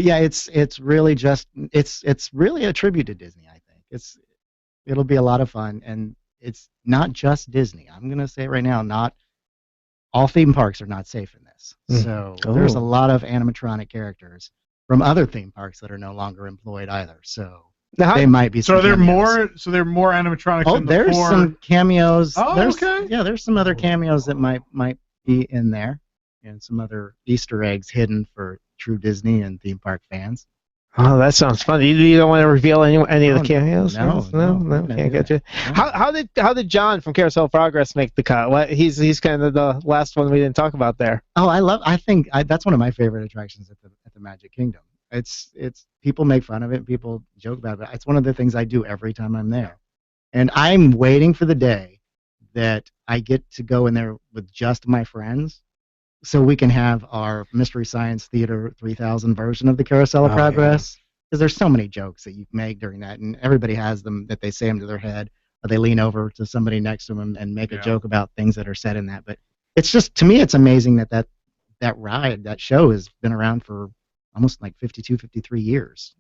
yeah, it's really just it's really a tribute to Disney. I think it'll be a lot of fun, and it's not just Disney. I'm gonna say right now, not all theme parks are not safe in this. So there's a lot of animatronic characters from other theme parks that are no longer employed either. So they might be. So they're more animatronics. Oh, than there's before. some cameos. Oh, okay. Yeah, there's some other cameos that might be in there, and some other Easter eggs hidden for true Disney and theme park fans. Oh, that sounds fun. You don't want to reveal any of the cameos? No, can't get you. How did John from Carousel Progress make the cut? He's kind of the last one we didn't talk about there. Oh, I think that's one of my favorite attractions at the Magic Kingdom. It's people make fun of it, people joke about it. It's one of the things I do every time I'm there, and I'm waiting for the day that I get to go in there with just my friends, so we can have our Mystery Science Theater 3000 version of the Carousel of Progress. Because there's so many jokes that you make during that, and everybody has them that they say them to their head, or they lean over to somebody next to them and make a joke about things that are said in that. But it's just, to me, it's amazing that ride, that show has been around for almost like 52, 53 years.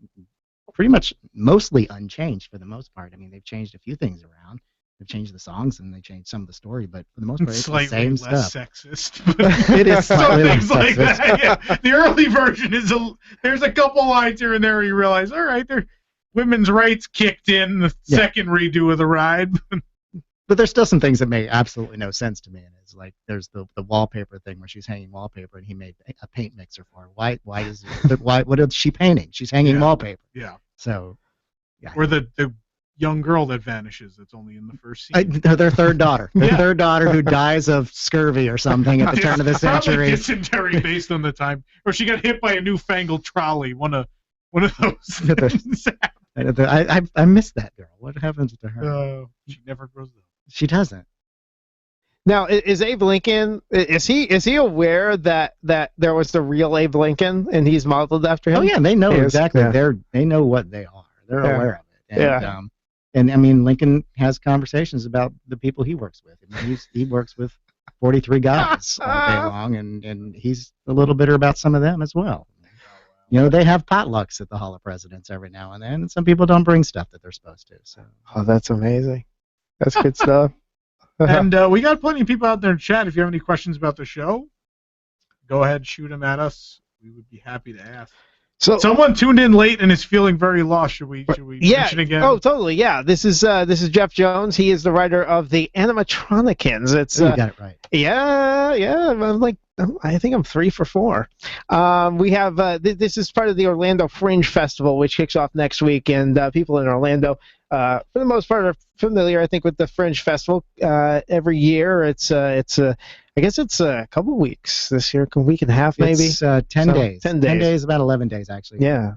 Pretty much mostly unchanged for the most part. I mean, they've changed a few things around. They've changed the songs and they changed some of the story, but for the most part, it's the same less stuff. Sexist. But It is slightly less things like sexist. that. Yeah. The early version is there's a couple lines here and there where you realize, all right, women's rights kicked in the second redo of the ride. But there's still some things that make absolutely no sense to me. And it's like there's the wallpaper thing where she's hanging wallpaper and he made a paint mixer for her. Why what is she painting? She's hanging wallpaper. Yeah. So yeah. Or the young girl that vanishes that's only in the first scene. Their third daughter. Their third daughter who dies of scurvy or something at the turn of the century. Probably dysentery based on the time. Or she got hit by a newfangled trolley. One of those things. I miss that girl. What happens to her? She never grows up. She doesn't. Now, is Abe Lincoln? Is he aware that there was the real Abe Lincoln and he's modeled after him? Oh yeah, they know exactly. Yeah. They know what they are. They're aware of it. And, Yeah. And I mean, Lincoln has conversations about the people he works with. I mean, he works with 43 guys all day long, and he's a little bitter about some of them as well. You know, they have potlucks at the Hall of Presidents every now and then, and some people don't bring stuff that they're supposed to. So. Oh, that's amazing. That's good stuff. And we got plenty of people out there in chat. If you have any questions about the show, go ahead and shoot them at us. We would be happy to ask. So someone tuned in late and is feeling very lost. Should we mention again? Oh, totally. Yeah. This is Jeff Jones. He is the writer of the Animatronicans. It's you got it right. Yeah. I think I'm 3 for 4. We have this is part of the Orlando Fringe Festival, which kicks off next week, and people in Orlando, for the most part, are familiar, I think, with the Fringe Festival. Every year, I guess it's a couple of weeks this year, a week and a half maybe. It's 10 days. 10 days. 10 days, about 11 days actually. Yeah.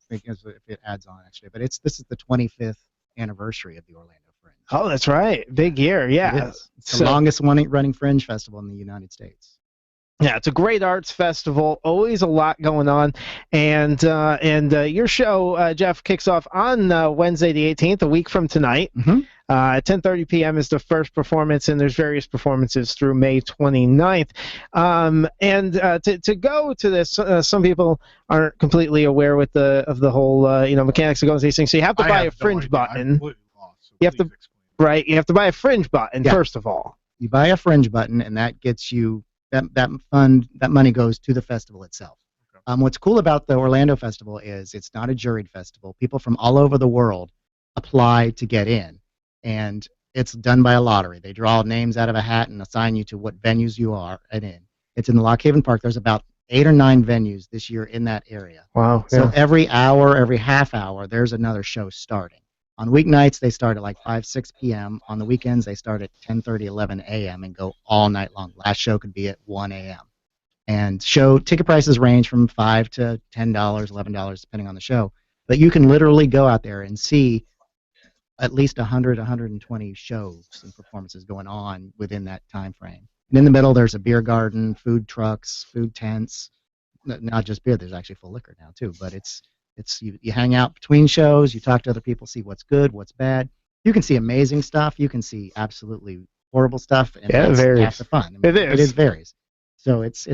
Because if it adds on actually, but this is the 25th anniversary of the Orlando Fringe. Oh, that's right. Big year. Yeah. It's the longest running Fringe festival in the United States. Yeah, it's a great arts festival. Always a lot going on, and your show, Jeff, kicks off on Wednesday the 18th, a week from tonight. Mm-hmm. At 10:30 p.m. is the first performance, and there's various performances through May 29th. To go to this, some people aren't completely aware of the whole mechanics of going to these things. So you have to buy a Fringe button. You have to buy a Fringe button first of all. You buy a Fringe button, and that gets you. That money goes to the festival itself. Okay. What's cool about the Orlando Festival is it's not a juried festival. People from all over the world apply to get in, and it's done by a lottery. They draw names out of a hat and assign you to what venues you are in. It's in the Lock Haven Park. There's about 8 or 9 venues this year in that area. Wow. So every hour, every half hour, there's another show starting. On weeknights, they start at like 5, 6 p.m. On the weekends, they start at 10:30, 11 a.m. and go all night long. Last show could be at 1 a.m. And show ticket prices range from $5 to $10, $11, depending on the show. But you can literally go out there and see at least 100, 120 shows and performances going on within that time frame. And in the middle, there's a beer garden, food trucks, food tents. Not just beer, there's actually full liquor now too. But it's you hang out between shows, you talk to other people, see what's good, what's bad. You can see amazing stuff, you can see absolutely horrible stuff, and yeah, that's it varies. half the fun. I mean, it is varies. So it's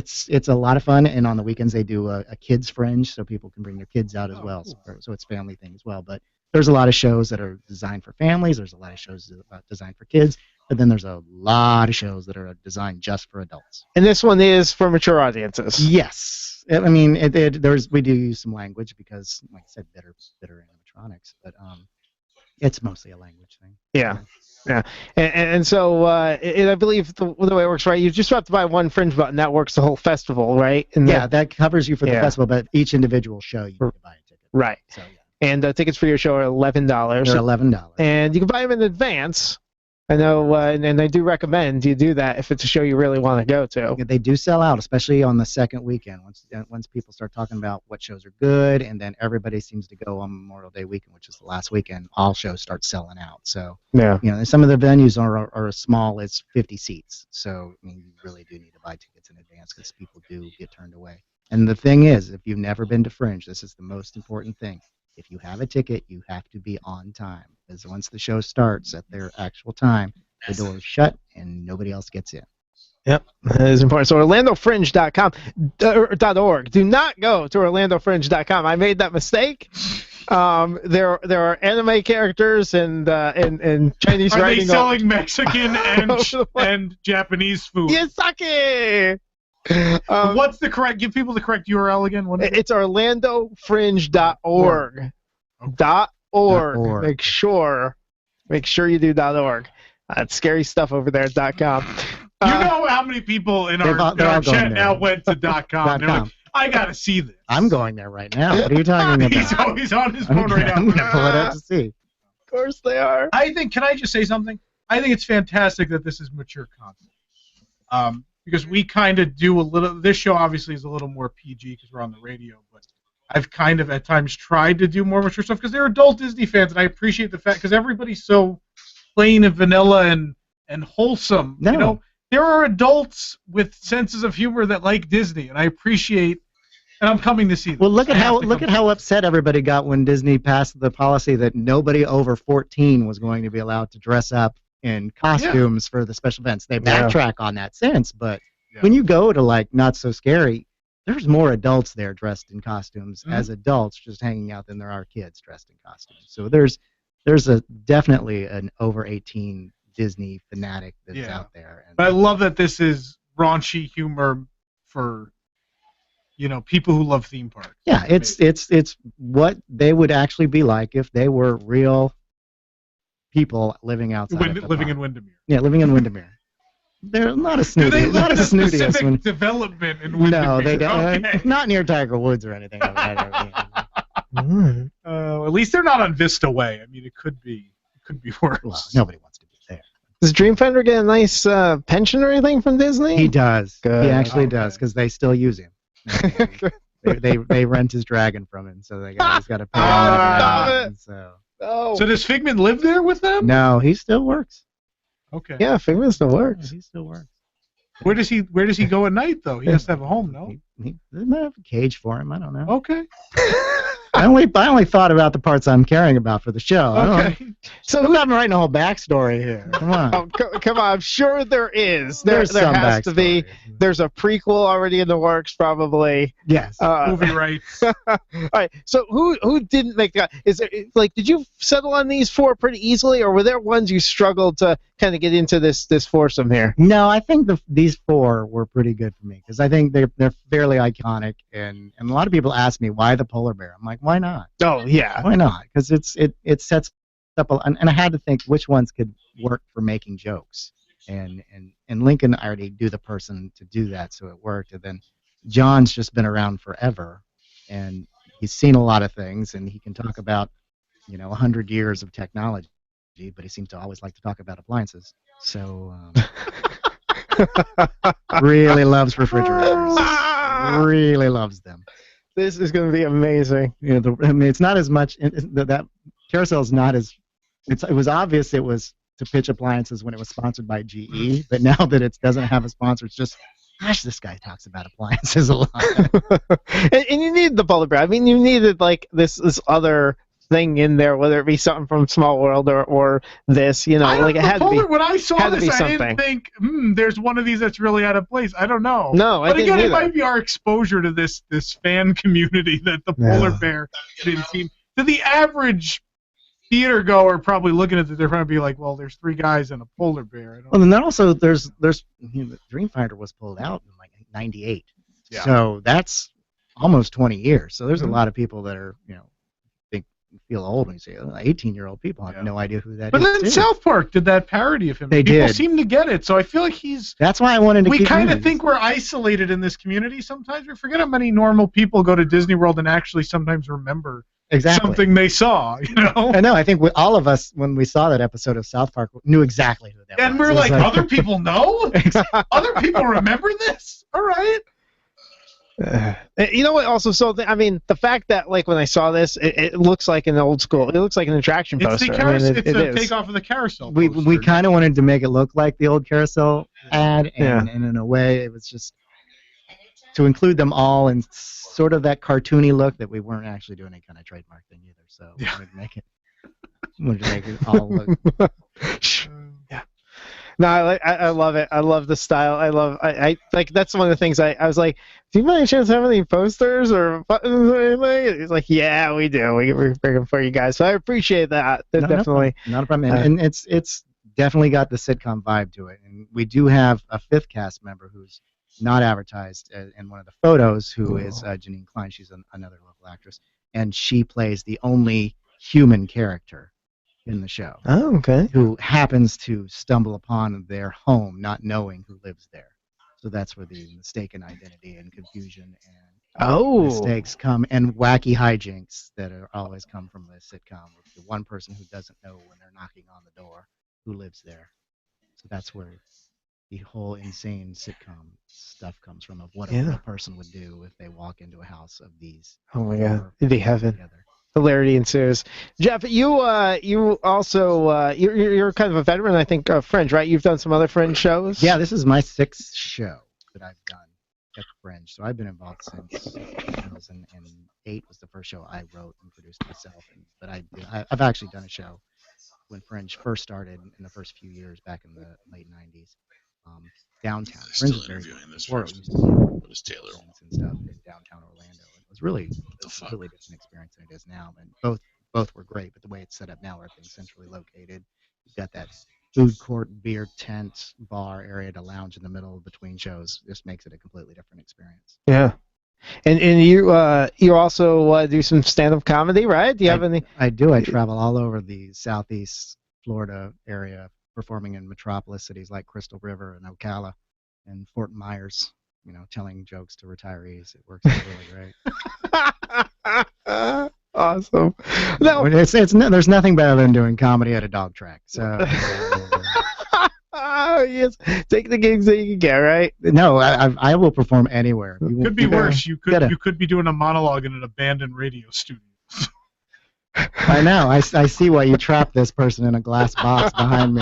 a lot of fun, and on the weekends they do a kids fringe, so people can bring their kids out as well. Cool. So it's a family thing as well. But there's a lot of shows that are designed for families. There's a lot of shows designed for kids, but then there's a lot of shows that are designed just for adults. And this one is for mature audiences. Yes, I mean we do use some language because, like I said, bitter animatronics, but it's mostly a language thing. Yeah. Yeah, and so I believe the way it works, right? You just have to buy one Fringe button. That works the whole festival, right? And that covers you for the festival, but each individual show you need to buy a ticket. Right. So, yeah. And tickets for your show are $11. They're $11. And you can buy them in advance. I know, and I do recommend you do that if it's a show you really want to go to. Yeah, they do sell out, especially on the second weekend. Once people start talking about what shows are good, and then everybody seems to go on Memorial Day weekend, which is the last weekend. All shows start selling out. So yeah, some of the venues are as small as 50 seats. So I mean, you really do need to buy tickets in advance because people do get turned away. And the thing is, if you've never been to Fringe, this is the most important thing. If you have a ticket, you have to be on time. Because once the show starts at their actual time, the doors shut and nobody else gets in. Yep, that is important. So OrlandoFringe.com.org. Do not go to OrlandoFringe.com. I made that mistake. There are anime characters and Chinese Are writing. Are they selling Mexican and Japanese food? Yasake! What's the correct? Give people the correct URL again. It's OrlandoFringe.org. Okay. .org. Make sure you do .org. It's scary stuff over there at .com. You know how many people in our chat now went to .com. They're like, I gotta see this. I'm going there right now. What are you talking about? He's on his phone right now. I'm gonna pull it up to see. Of course they are. Can I just say something? I think it's fantastic that this is mature content. Because we kind of do a little. This show obviously is a little more PG because we're on the radio, but I've kind of at times tried to do more mature stuff because they're adult Disney fans, and I appreciate the fact because everybody's so plain and vanilla and wholesome. No. You know, there are adults with senses of humor that like Disney, and I appreciate. And I'm coming to see them. Well, look at how upset everybody got when Disney passed the policy that nobody over 14 was going to be allowed to dress up in costumes for the special events. They backtrack on that since, but when you go to like Not So Scary, there's more adults there dressed in costumes as adults just hanging out than there are kids dressed in costumes. So there's definitely an over 18 Disney fanatic that's out there. And but I love that this is raunchy humor for people who love theme parks. Yeah, it's what they would actually be like if they were real people living outside. Living in Windermere. Yeah, living in Windermere. They're not as snooty. Not as snooty as when development in Windermere. No, they don't. Okay. Not near Tiger Woods or anything like that. At least they're not on Vista Way. I mean, it could be worse. Well, nobody wants to be there. Does Dreamfinder get a nice pension or anything from Disney? He does. Good. He actually does because they still use him. They rent his dragon from him, so he's got to pay him. So does Figment live there with them? No, he still works. Okay. Yeah, Figment still works. Yeah, he still works. Where does he go at night though? He has to have a home, no? They might have a cage for him. I don't know. Okay. I only thought about the parts I'm caring about for the show. Okay. So I'm not writing a whole backstory here. Come on. Come on. I'm sure there is. There has backstory. To be. There's a prequel already in the works, probably. Yes. Movie rights. All right. So who didn't make that? Is there did you settle on these four pretty easily, or were there ones you struggled to kind of get into this foursome here? No, I think these four were pretty good for me because I think they're fairly iconic, and a lot of people ask me why the polar bear. I'm like, why not? Oh yeah. Why not? Because it sets up and I had to think which ones could work for making jokes. And Lincoln, I already knew the person to do that, so it worked. And then John's just been around forever, and he's seen a lot of things, and he can talk about you know, 100 years of technology, but he seems to always like to talk about appliances. So really loves refrigerators. Really loves them. This is going to be amazing. You know, I mean, it's not as much. That carousel is not as. It was obvious it was to pitch appliances when it was sponsored by GE, but now that it doesn't have a sponsor, it's just, gosh, this guy talks about appliances a lot. and you need the polar bear. I mean, you needed like this other thing in there, whether it be something from Small World or this, you know, like it had to be. When I saw this, I didn't think, there's one of these that's really out of place. I don't know. No, I but didn't again, either. it might be our exposure to this fan community that the polar bear didn't seem. To the average theater goer, probably looking at the different, and be like, well, there's 3 guys and a polar bear. I don't Well, and then also there's you know, Dreamfinder was pulled out in like '98, so that's almost 20 years. So there's a lot of people that are, you know, feel old when you say 18-year-old people have no idea who that is. But then South Park did that parody of him. They People did. seem to get it, so I feel like he's. That's why I wanted to. We keep kind of doing think we're isolated in this community. Sometimes we forget how many normal people go to Disney World and actually sometimes remember something they saw. You know. I know. I think all of us, when we saw that episode of South Park, knew exactly who that was. And we're like, other people know? Other people remember this? All right. You know what? Also, so I mean, the fact that like when I saw this, it looks like an old school. It looks like an attraction It's poster. the carousel. I mean, it's a is. takeoff of the carousel. We kind of wanted to make it look like the old carousel ad, and in a way, it was just to include them all in sort of that cartoony look that we weren't actually doing any kind of trademark thing either. So we wanted to make it all look. Yeah. No, I love it. I love the style. I like that's one of the things I was like, do you by any chance have any posters or buttons or anything? He's like, yeah, we do. We bring them for you guys. So I appreciate that. Definitely. Not a problem. And it's definitely got the sitcom vibe to it. And we do have a 5th cast member who's not advertised in one of the photos, who is Janine Klein. She's another local actress, and she plays the only human character in the show. Oh, okay. Who happens to stumble upon their home, not knowing who lives there. So that's where the mistaken identity and confusion and mistakes come, and wacky hijinks that always come from the sitcom, with the one person who doesn't know when they're knocking on the door who lives there. So that's where the whole insane sitcom stuff comes from, of what a real person would do if they walk into a house of these. Oh my God, it'd be heaven. Hilarity ensues. Jeff, you also you're kind of a veteran, I think, of Fringe, right? You've done some other Fringe shows. Yeah, this is my 6th show that I've done at Fringe, so I've been involved since 2008 was the first show I wrote and produced myself. But I've actually done a show when Fringe first started in the first few years back in the late '90s. Downtown. Fringe is very What is Taylor? And stuff in downtown Orlando. It was really a completely different experience than it is now. And both were great, but the way it's set up now, everything's centrally located. You've got that food court, beer tent, bar area to lounge in the middle between shows. Just makes it a completely different experience. Yeah. And you also do some stand-up comedy, right? Do you have any? I do. I travel all over the Southeast Florida area, performing in metropolis cities like Crystal River and Ocala and Fort Myers, you know, telling jokes to retirees. It works out really great. Awesome. No, there's nothing better than doing comedy at a dog track. So yes, take the gigs that you can get, right? No, I will perform anywhere. Could be worse. You could be doing a monologue in an abandoned radio studio. I know. I see why you trapped this person in a glass box behind me.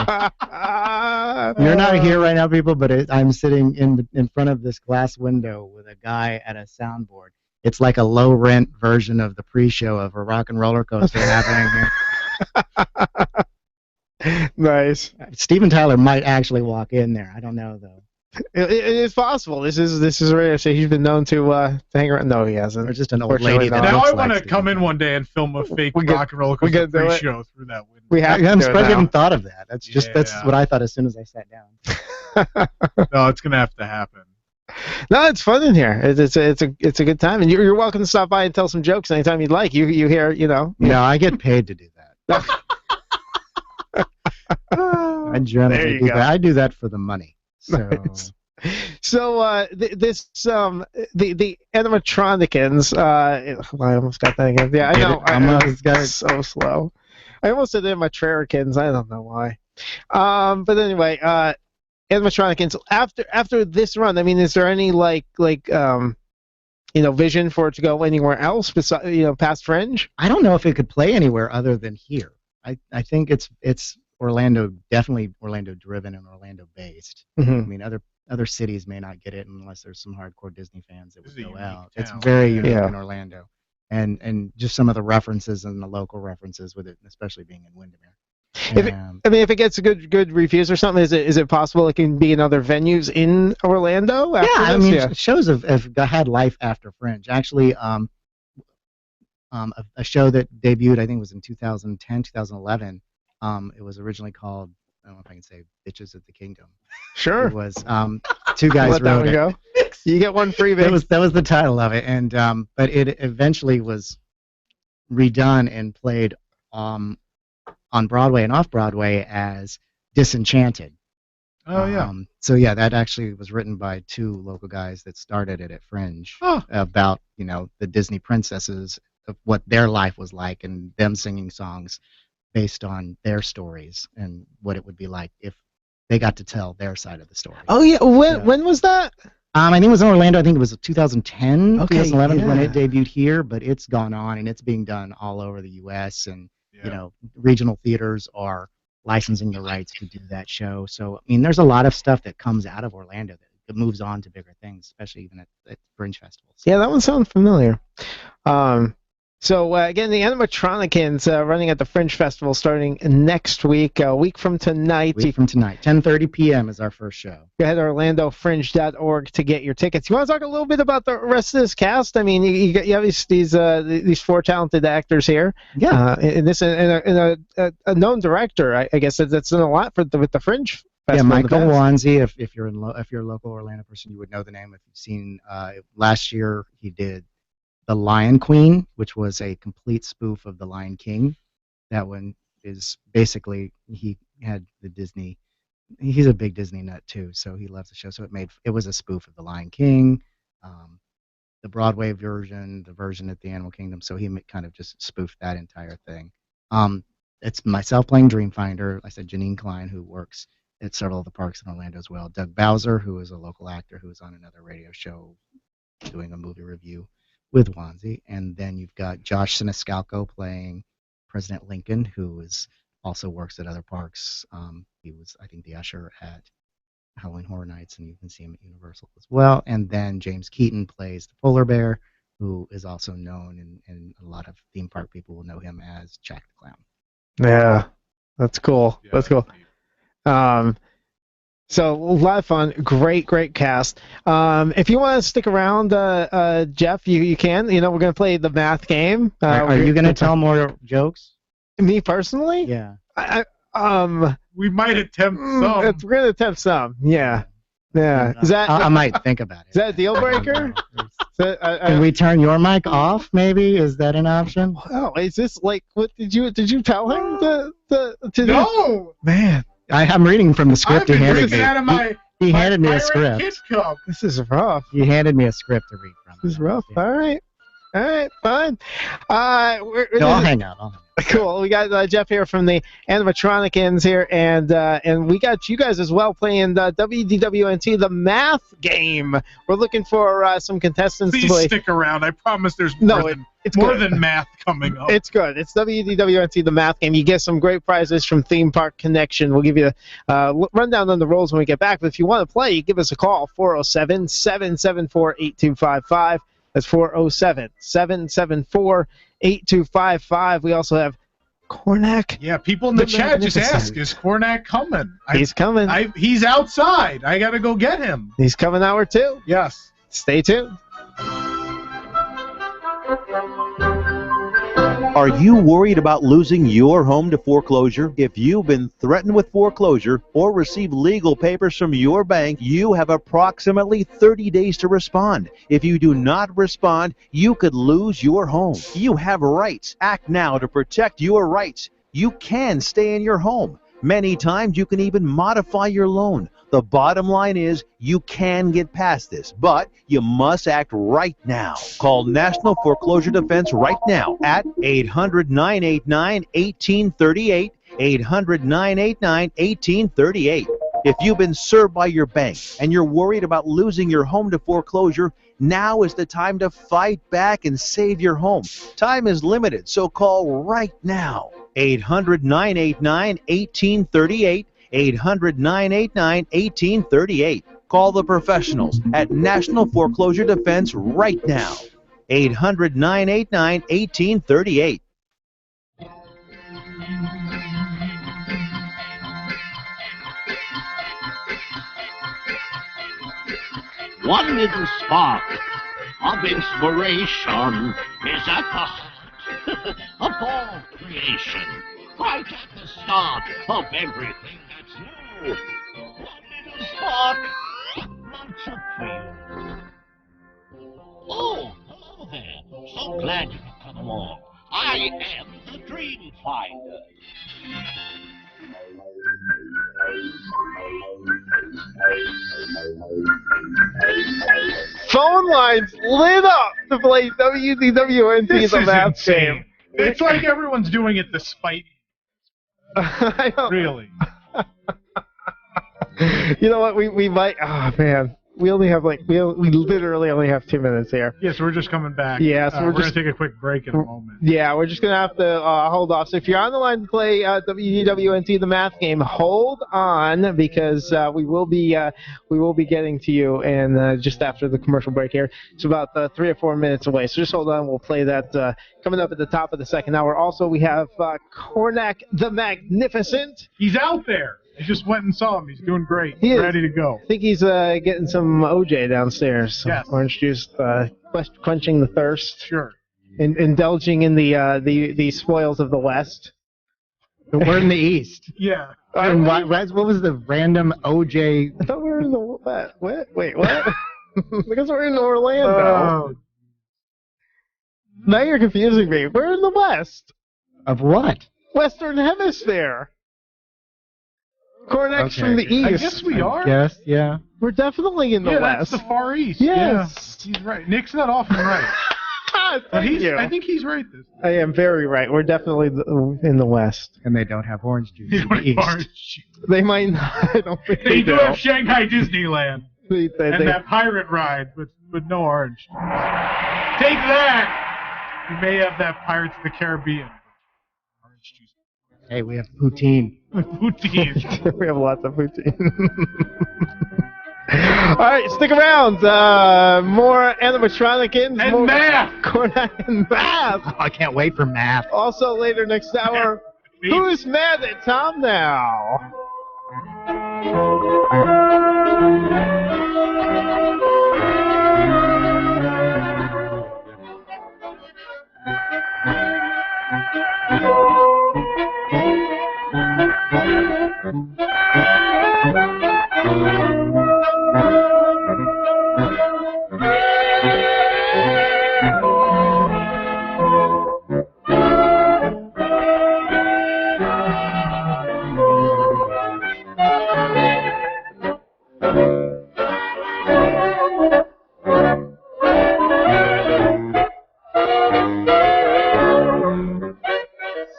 You're not here right now, people, but I'm sitting in front of this glass window with a guy at a soundboard. It's like a low-rent version of the pre-show of a rock and roller coaster happening here. Nice. Steven Tyler might actually walk in there. I don't know, though. It is possible. This is radio. So he's been known to hang around. No, he hasn't. Or just an old lady. Now I want to come in one day and film a fake rock and roll coaster pre-show through that window. I'm surprised you haven't thought of that. That's what I thought as soon as I sat down. No, it's gonna have to happen. No, it's fun in here. It's a good time, and you're welcome to stop by and tell some jokes anytime you'd like. You hear, you know. No, I get paid to do that. I generally do that. I do that for the money. So Nice. So the animatronicans. I almost got that again. Yeah, I know. I almost got it so slow. I almost said animatraricans. I don't know why. But anyway, animatronicans. After this run, I mean, is there any vision for it to go anywhere else besides past Fringe? I don't know if it could play anywhere other than here. I think it's Orlando, definitely Orlando driven and Orlando based. Mm-hmm. I mean, other cities may not get it unless there's some hardcore Disney fans that would go out. It's town. very unique in Orlando, and just some of the references and the local references with it, especially being in Windermere. If it gets good reviews or something, is it possible it can be in other venues in Orlando? I mean, shows have had life after Fringe. Actually, a show that debuted, I think it was in 2010, 2011. It was originally called, I don't know if I can say, Bitches at the Kingdom. Sure. It was two guys Let that wrote one it. go. You get one free. That was the title of it, and but it eventually was redone and played on Broadway and off Broadway as Disenchanted. Oh yeah. So yeah, that actually was written by two local guys that started it at Fringe about the Disney princesses, of what their life was like, and them singing songs based on their stories and what it would be like if they got to tell their side of the story. Oh yeah, when was that? I think it was in Orlando. I think it was 2010, Okay, 2011 when it debuted here, but it's gone on and it's being done all over the U.S. and regional theaters are licensing the rights to do that show. So I mean, there's a lot of stuff that comes out of Orlando that moves on to bigger things, especially even at Fringe festivals. Yeah, that one sounds familiar. So again, the animatronicans running at the Fringe Festival starting next week, a week from tonight. 10:30 p.m. is our first show. Go ahead to orlandofringe.org to get your tickets. You want to talk a little bit about the rest of this cast? I mean, you have these four talented actors here. Yeah. And a known director, I guess that's done a lot with the Fringe Festival. Yeah, Michael Wanzi. If you're a local Orlando person, you would know the name. If you've seen last year, he did The Lion Queen, which was a complete spoof of The Lion King. That one is basically, he had the Disney. He's a big Disney nut too, so he loves the show. So it was a spoof of The Lion King, the Broadway version, the version at the Animal Kingdom. So he kind of just spoofed that entire thing. It's myself playing Dreamfinder. I said Janine Klein, who works at several of the parks in Orlando as well. Doug Bowser, who is a local actor who is on another radio show doing a movie review with Wanzi. And then you've got Josh Siniscalco playing President Lincoln, who also works at other parks. He was, I think, the usher at Halloween Horror Nights, and you can see him at Universal as well. And then James Keaton plays the polar bear, who is also known, and a lot of theme park people will know him as Jack the Clown. Yeah, that's cool. Yeah, that's cool. So a lot of fun, great cast. If you want to stick around, Jeff, you can. We're going to play the math game. Are you going to tell more jokes? Me personally? Yeah. We might attempt some. We're going to attempt some. Yeah. Is that? I might think about it. Is that a deal breaker? Can we turn your mic off? Maybe is that an option? Oh, is this like what did you tell him to No, man. I'm reading from the script he handed me. Out of he handed me a script. This is rough. He handed me a script to read from. This is rough. All right, fine. I'll hang out. Cool. We got Jeff here from the animatronicans here, and we got you guys as well playing the WDWNT, the math game. We're looking for some contestants Please to play. Stick around. I promise there's more than math coming up. It's good. It's WDWNT, the math game. You get some great prizes from Theme Park Connection. We'll give you a rundown on the rules when we get back. But if you want to play, you give us a call, 407-774-8255. That's 407-774-8255. We also have Karnak. Yeah, people in the chat just ask, is Karnak coming? He's coming. He's outside. I got to go get him. He's coming hour 2. Yes. Stay tuned. Are you worried about losing your home to foreclosure? If you've been threatened with foreclosure or received legal papers from your bank, you have approximately 30 days to respond. If you do not respond, you could lose your home. You have rights. Act now to protect your rights. You can stay in your home. Many times you can even modify your loan. The bottom line is you can get past this, but you must act right now. Call National Foreclosure Defense right now at 800-989-1838, 800-989-1838. If you've been served by your bank and you're worried about losing your home to foreclosure, now is the time to fight back and save your home. Time is limited, so call right now. 800-989-1838, 800-989-1838. Call the professionals at National Foreclosure Defense right now. 800-989-1838. One little spark of inspiration is at the heart of all creation, right at the start of everything that's new. One little spark lights up for you. Oh, hello there. So glad you could come along. I am the Dream Finder. Phone lines lit up to play WDWNT the math game. It's like everyone's doing it to spite I don't, really. You know what? We might. Oh man, we only have we literally only have 2 minutes here. Yes, we're just coming back. Yeah, so we're just gonna take a quick break in a moment. Yeah, we're just gonna have to hold off. So if you're on the line to play WDWNT the math game, hold on because we will be getting to you and just after the commercial break here. It's about 3 or 4 minutes away. So just hold on. We'll play that coming up at the top of the second hour. Also, we have Karnak the Magnificent. He's out there. I just went and saw him. He's doing great. He is. Ready to go. I think he's getting some OJ downstairs. Yes. Orange juice, quenching the thirst. Sure. Indulging in the spoils of the West. We're in the East. Yeah. And what was the random OJ? I thought we were in the what? Wait, what? Because we're in Orlando. Now you're confusing me. We're in the West. Of what? Western Hemisphere. Karnak's from the East. I guess we are. Yes, yeah. We're definitely in the West. That's the Far East. Yes. Yeah, he's right. Nick's not often right. But I think he's right this time. I am very right. We're definitely in the West. And they don't have orange juice They in don't the East. have orange juice. They might not. I don't think They do have Shanghai Disneyland. They- and that pirate ride with no orange. Take that! You may have that Pirates of the Caribbean. Orange juice. Hey, we have poutine. Poutine. We have lots of poutine. All right, stick around. More animatronicans. And more math. Karnak and math. Oh, I can't wait for math. Also later next hour, who's mad at Tom now?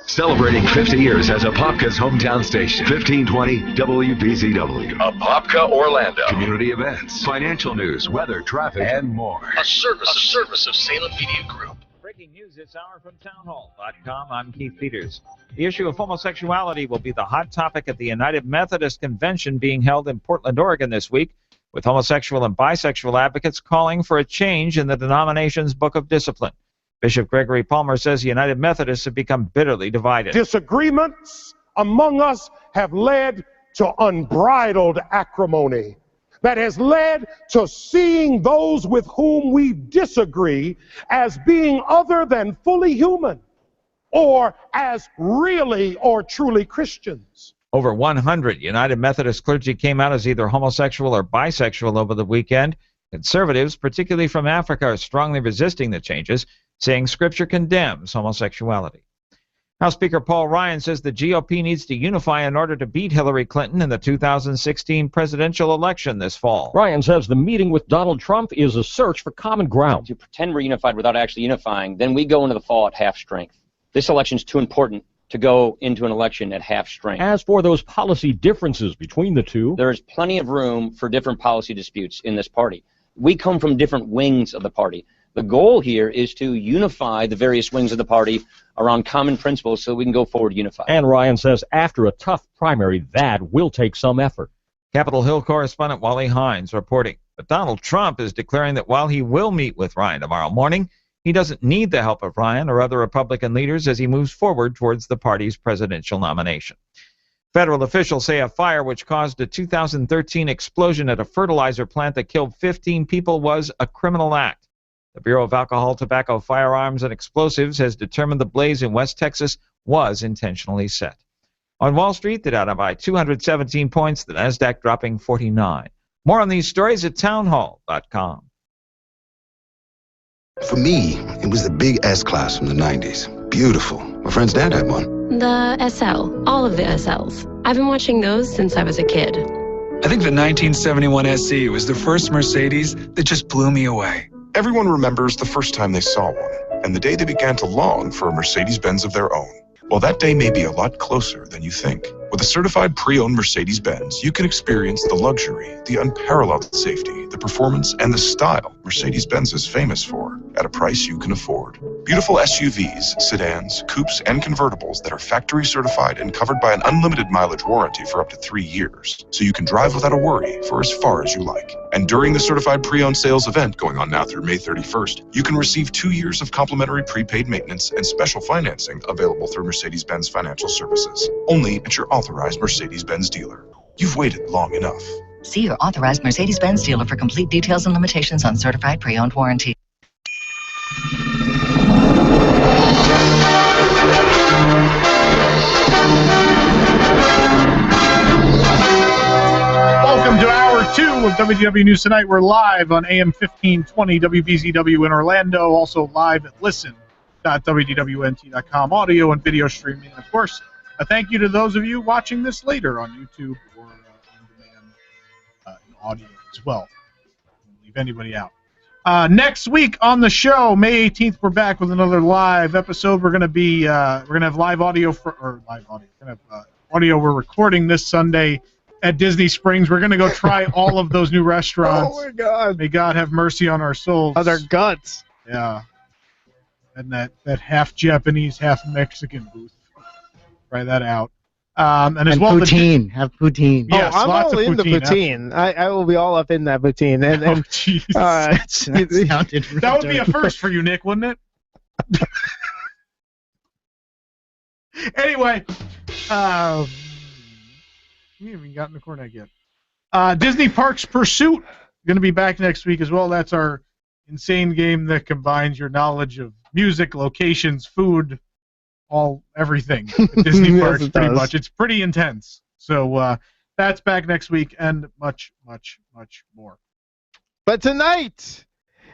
Celebrating 50 years as Apopka's hometown station. 1520 WBZW. Apopka, Orlando. Community events, financial news, weather, traffic, and more. A service of Salem Media Group. Breaking news this hour from townhall.com. I'm Keith Peters. The issue of homosexuality will be the hot topic at the United Methodist Convention being held in Portland, Oregon this week, with homosexual and bisexual advocates calling for a change in the denomination's book of discipline. Bishop Gregory Palmer says the United Methodists have become bitterly divided. Disagreements among us have led to unbridled acrimony that has led to seeing those with whom we disagree as being other than fully human or as really or truly Christians. Over 100 United Methodist clergy came out as either homosexual or bisexual over the weekend. Conservatives, particularly from Africa, are strongly resisting the changes, saying Scripture condemns homosexuality. House Speaker Paul Ryan says the GOP needs to unify in order to beat Hillary Clinton in the 2016 presidential election this fall. Ryan says the meeting with Donald Trump is a search for common ground. To pretend we're unified without actually unifying, then we go into the fall at half strength. This election is too important to go into an election at half strength. As for those policy differences between the two, there is plenty of room for different policy disputes in this party. We come from different wings of the party. The goal here is to unify the various wings of the party around common principles so we can go forward unified. And Ryan says after a tough primary, that will take some effort. Capitol Hill correspondent Wally Hines reporting. But Donald Trump is declaring that while he will meet with Ryan tomorrow morning, he doesn't need the help of Ryan or other Republican leaders as he moves forward towards the party's presidential nomination. Federal officials say a fire which caused a 2013 explosion at a fertilizer plant that killed 15 people was a criminal act. The Bureau of Alcohol, Tobacco, Firearms, and Explosives has determined the blaze in West Texas was intentionally set. On Wall Street, the Dow by 217 points, the Nasdaq dropping 49. More on these stories at townhall.com. For me, it was the big S-Class from the 90s. Beautiful. My friend's dad had one. The SL. All of the SLs. I've been watching those since I was a kid. I think the 1971 SE was the first Mercedes that just blew me away. Everyone remembers the first time they saw one, and the day they began to long for a Mercedes-Benz of their own. Well, that day may be a lot closer than you think. With a certified pre-owned Mercedes-Benz, you can experience the luxury, the unparalleled safety, the performance, and the style Mercedes-Benz is famous for, at a price you can afford. Beautiful SUVs, sedans, coupes, and convertibles that are factory certified and covered by an unlimited mileage warranty for up to 3 years, so you can drive without a worry for as far as you like. And during the certified pre-owned sales event going on now through May 31st, you can receive 2 years of complimentary prepaid maintenance and special financing available through Mercedes-Benz Financial Services, only at your authorized Mercedes-Benz dealer. You've waited long enough. See your authorized Mercedes-Benz dealer for complete details and limitations on certified pre-owned warranty. Welcome to Hour 2 of WDW News Tonight. We're live on AM 1520 WBZW in Orlando, also live at listen.wdwnt.com, audio and video streaming. Of course, a thank you to those of you watching this later on YouTube or on-demand in audio as well. Don't leave anybody out. Next week on the show, May 18th, we're back with another live episode. We're going to be we're going to have live audio audio we're recording this Sunday at Disney Springs. We're going to go try all of those new restaurants. Oh my God! May God have mercy on our souls. On their guts. Yeah. And that half Japanese, half Mexican booth. Try that out. And as well, poutine. Have poutine. Oh, Yes, I'm lots all of into poutine. I will be all up in that poutine. And that sounded that would be a first for you, Nick, wouldn't it? Anyway, we haven't gotten the Karnak yet. Disney Parks Pursuit going to be back next week as well. That's our insane game that combines your knowledge of music, locations, food, everything at Disney Parks. Yes, pretty much. It's pretty intense. So that's back next week and much, much, much more. But tonight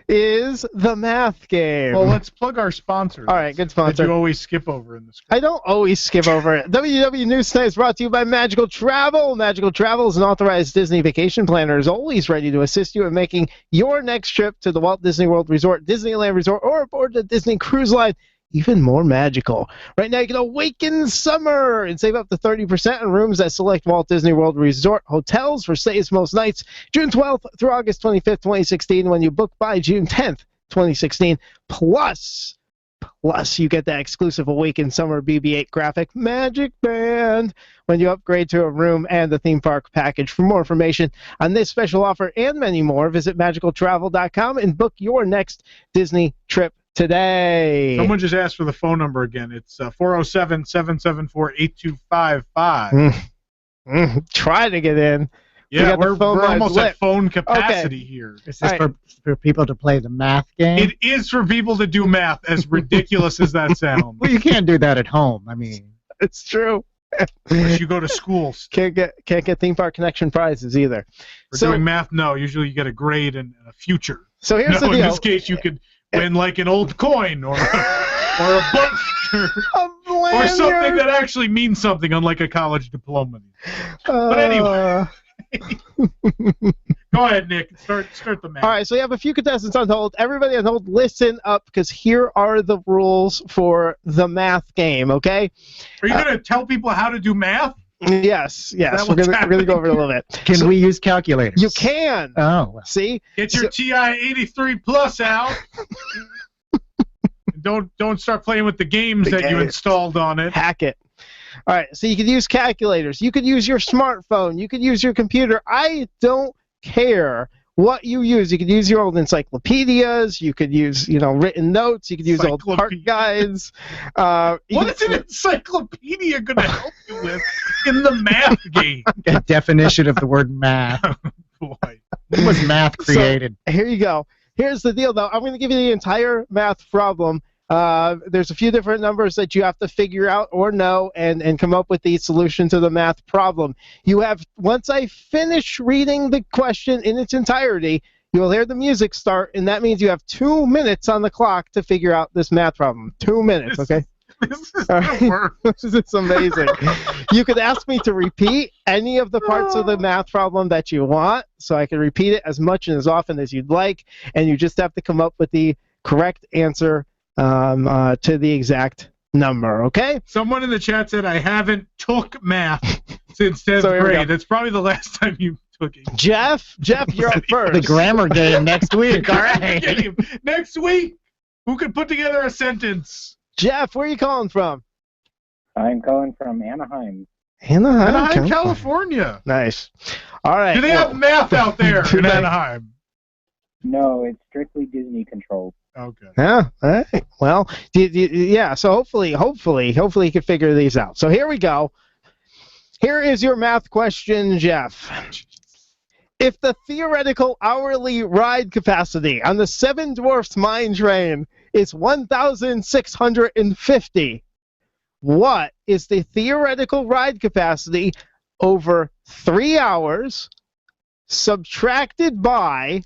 is the math game. Well, let's plug our sponsors. All right, good sponsor. That you always skip over in the script. I don't always skip over it. WDW News Tonight is brought to you by Magical Travel. Magical Travel is an authorized Disney vacation planner, is always ready to assist you in making your next trip to the Walt Disney World Resort, Disneyland Resort, or aboard the Disney Cruise Line even more magical. Right now, you can awaken summer and save up to 30% on rooms at select Walt Disney World Resort hotels for stays most nights, June 12th through August 25th, 2016, when you book by June 10th, 2016. Plus, you get that exclusive Awaken Summer BB-8 graphic Magic Band when you upgrade to a room and the theme park package. For more information on this special offer and many more, visit magicaltravel.com and book your next Disney trip today. Someone just asked for the phone number again. It's 407-774-8255. Try to get in. Yeah, we're almost at phone capacity here. Is this for people to play the math game? It is for people to do math, as ridiculous as that sounds. Well, you can't do that at home. I mean, it's true. Unless you go to schools. Can't get theme park connection prizes either. For doing math, no. Usually you get a grade and a future. So here's the deal. In this case, you could win like an old coin or a bunch. A Or something that actually means something, unlike a college diploma. But anyway. Go ahead, Nick. Start the math. All right, so we have a few contestants on hold. Everybody on hold, listen up, because here are the rules for the math game, okay? Are you going to tell people how to do math? Yes. We're gonna go over it a little bit. Can we use calculators? You can. Oh, well. See? Get your TI 83 Plus out. Don't start playing with the games that you installed on it. Hack it. All right, so you could use calculators. You could use your smartphone. You could use your computer. I don't care what you use. You could use your old encyclopedias. You could use, written notes. You could use old park guides. What is an encyclopedia going to help you with in the math game? A definition of the word math. Boy. When was math created? So, here you go. Here's the deal, though. I'm going to give you the entire math problem. There's a few different numbers that you have to figure out or know and come up with the solution to the math problem. Once I finish reading the question in its entirety, you'll hear the music start, and that means you have 2 minutes on the clock to figure out this math problem. 2 minutes, okay? This is the worst. This is amazing. You could ask me to repeat any of the parts of the math problem that you want, so I can repeat it as much and as often as you'd like, and you just have to come up with the correct answer to the exact number, okay? Someone in the chat said, I haven't took math since 10th grade. That's probably the last time you took it. Jeff, you're up first. The grammar game next week. All right. Next week, who can put together a sentence? Jeff, where are you calling from? I'm calling from Anaheim. Anaheim, California. Nice. All right. Do they have math out there in Anaheim? No, it's strictly Disney controlled. Okay. Yeah. All right. Well, yeah. So hopefully you can figure these out. So here we go. Here is your math question, Jeff. If the theoretical hourly ride capacity on the Seven Dwarfs Mine Train is 1,650, what is the theoretical ride capacity over 3 hours subtracted by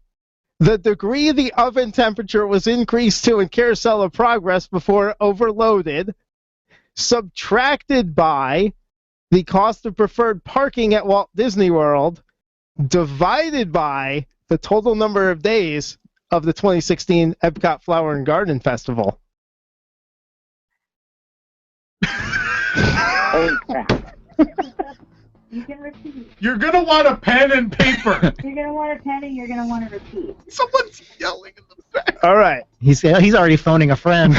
the degree the oven temperature was increased to in Carousel of Progress before it overloaded, subtracted by the cost of preferred parking at Walt Disney World, divided by the total number of days of the 2016 Epcot Flower and Garden Festival? Holy crap. You can repeat. You're going to want a pen and paper. You're going to want a pen and you're going to want to repeat. Someone's yelling in the back. All right. He's already phoning a friend.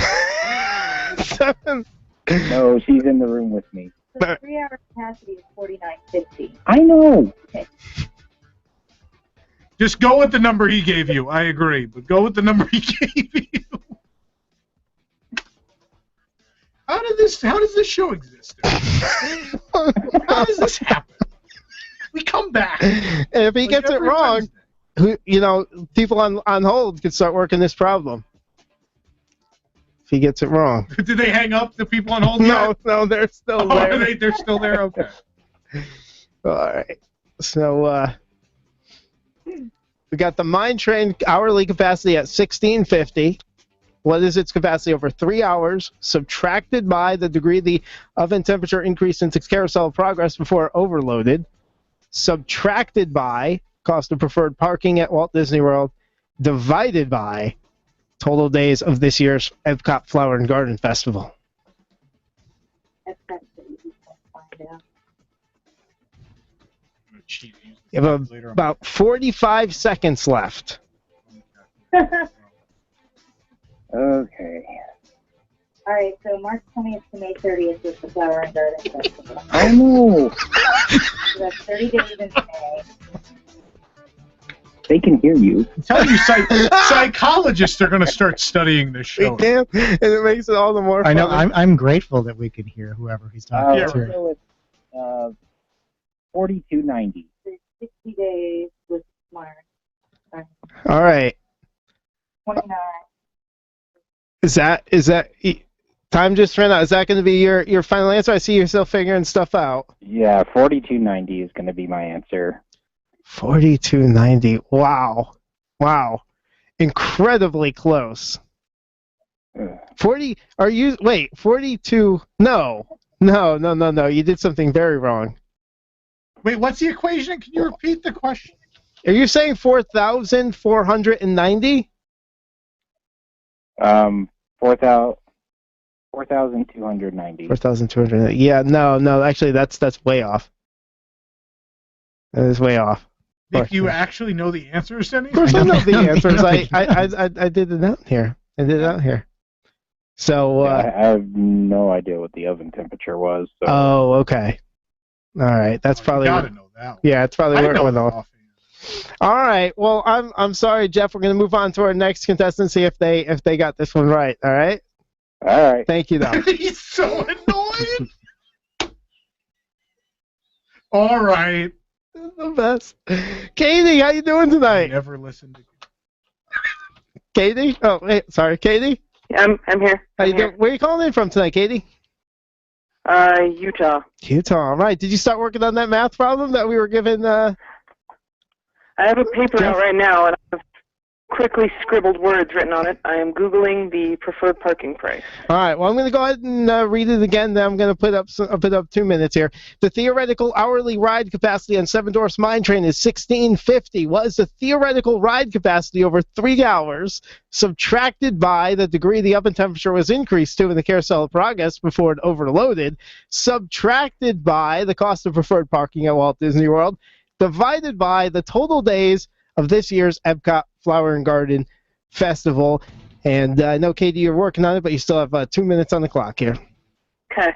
No, she's in the room with me. The 3 hour capacity is 49.50. I know. Okay. Just go with the number he gave you. I agree, but go with the number he gave you. How does this show exist? How does this happen? We come back. And if he gets it wrong, people on hold can start working this problem. If he gets it wrong. Did they hang up, the people on hold? No, they're still there. They're still there? Okay. All right. So, we got the mine train hourly capacity at 1,650. What is its capacity over 3 hours, subtracted by the degree the oven temperature increased into Carousel of Progress before it overloaded, subtracted by cost of preferred parking at Walt Disney World, divided by total days of this year's Epcot Flower and Garden Festival? You have about 45 seconds left. Okay. All right, so March 20th to May 30th is the Flower and Garden Festival. I know. So that's 30 days in May. They can hear you. I'm telling you, psychologists are going to start studying this show. We can, and it makes it all the more fun. I know. I'm grateful that we can hear whoever he's talking to. So it's 42.90. 60 days with March. All right. 29. Is that time just ran out? Is that going to be your final answer? I see you're still figuring stuff out. Yeah, 42.90 is going to be my answer. 42.90. Wow. Incredibly close. 40. Are you? Wait, 42. No. You did something very wrong. Wait, what's the equation? Can you repeat the question? Are you saying 4,490? 4,290. 4,290. Yeah, no. Actually, that's way off. That is way off. Nick, do you actually know the answers to Of course, I know the answers. I did it out here. So. I have no idea what the oven temperature was. So. Oh, okay. All right, that's probably. You gotta know that one. Yeah, it's probably where it went off. Off. All right. Well, I'm sorry, Jeff. We're gonna move on to our next contestant. See if they got this one right. All right. All right. Thank you, though. He's so annoying. All right. The best. Katie, how you doing tonight? Never listened to Katie. Oh, wait, sorry, Katie. Yeah, I'm here. How you doing? Where are you calling in from tonight, Katie? Utah. Utah. All right. Did you start working on that math problem that we were given? I have a paper out right now, and I've quickly scribbled words written on it. I am Googling the preferred parking price. All right. Well, I'm going to go ahead and read it again. Then I'm going to put up 2 minutes here. The theoretical hourly ride capacity on Seven Dwarfs Mine Train is 1650. What is the theoretical ride capacity over 3 hours subtracted by the degree the oven temperature was increased to in the Carousel of Progress before it overloaded, subtracted by the cost of preferred parking at Walt Disney World, divided by the total days of this year's Epcot Flower and Garden Festival. And I know, Katie, you're working on it, but you still have 2 minutes on the clock here. Okay.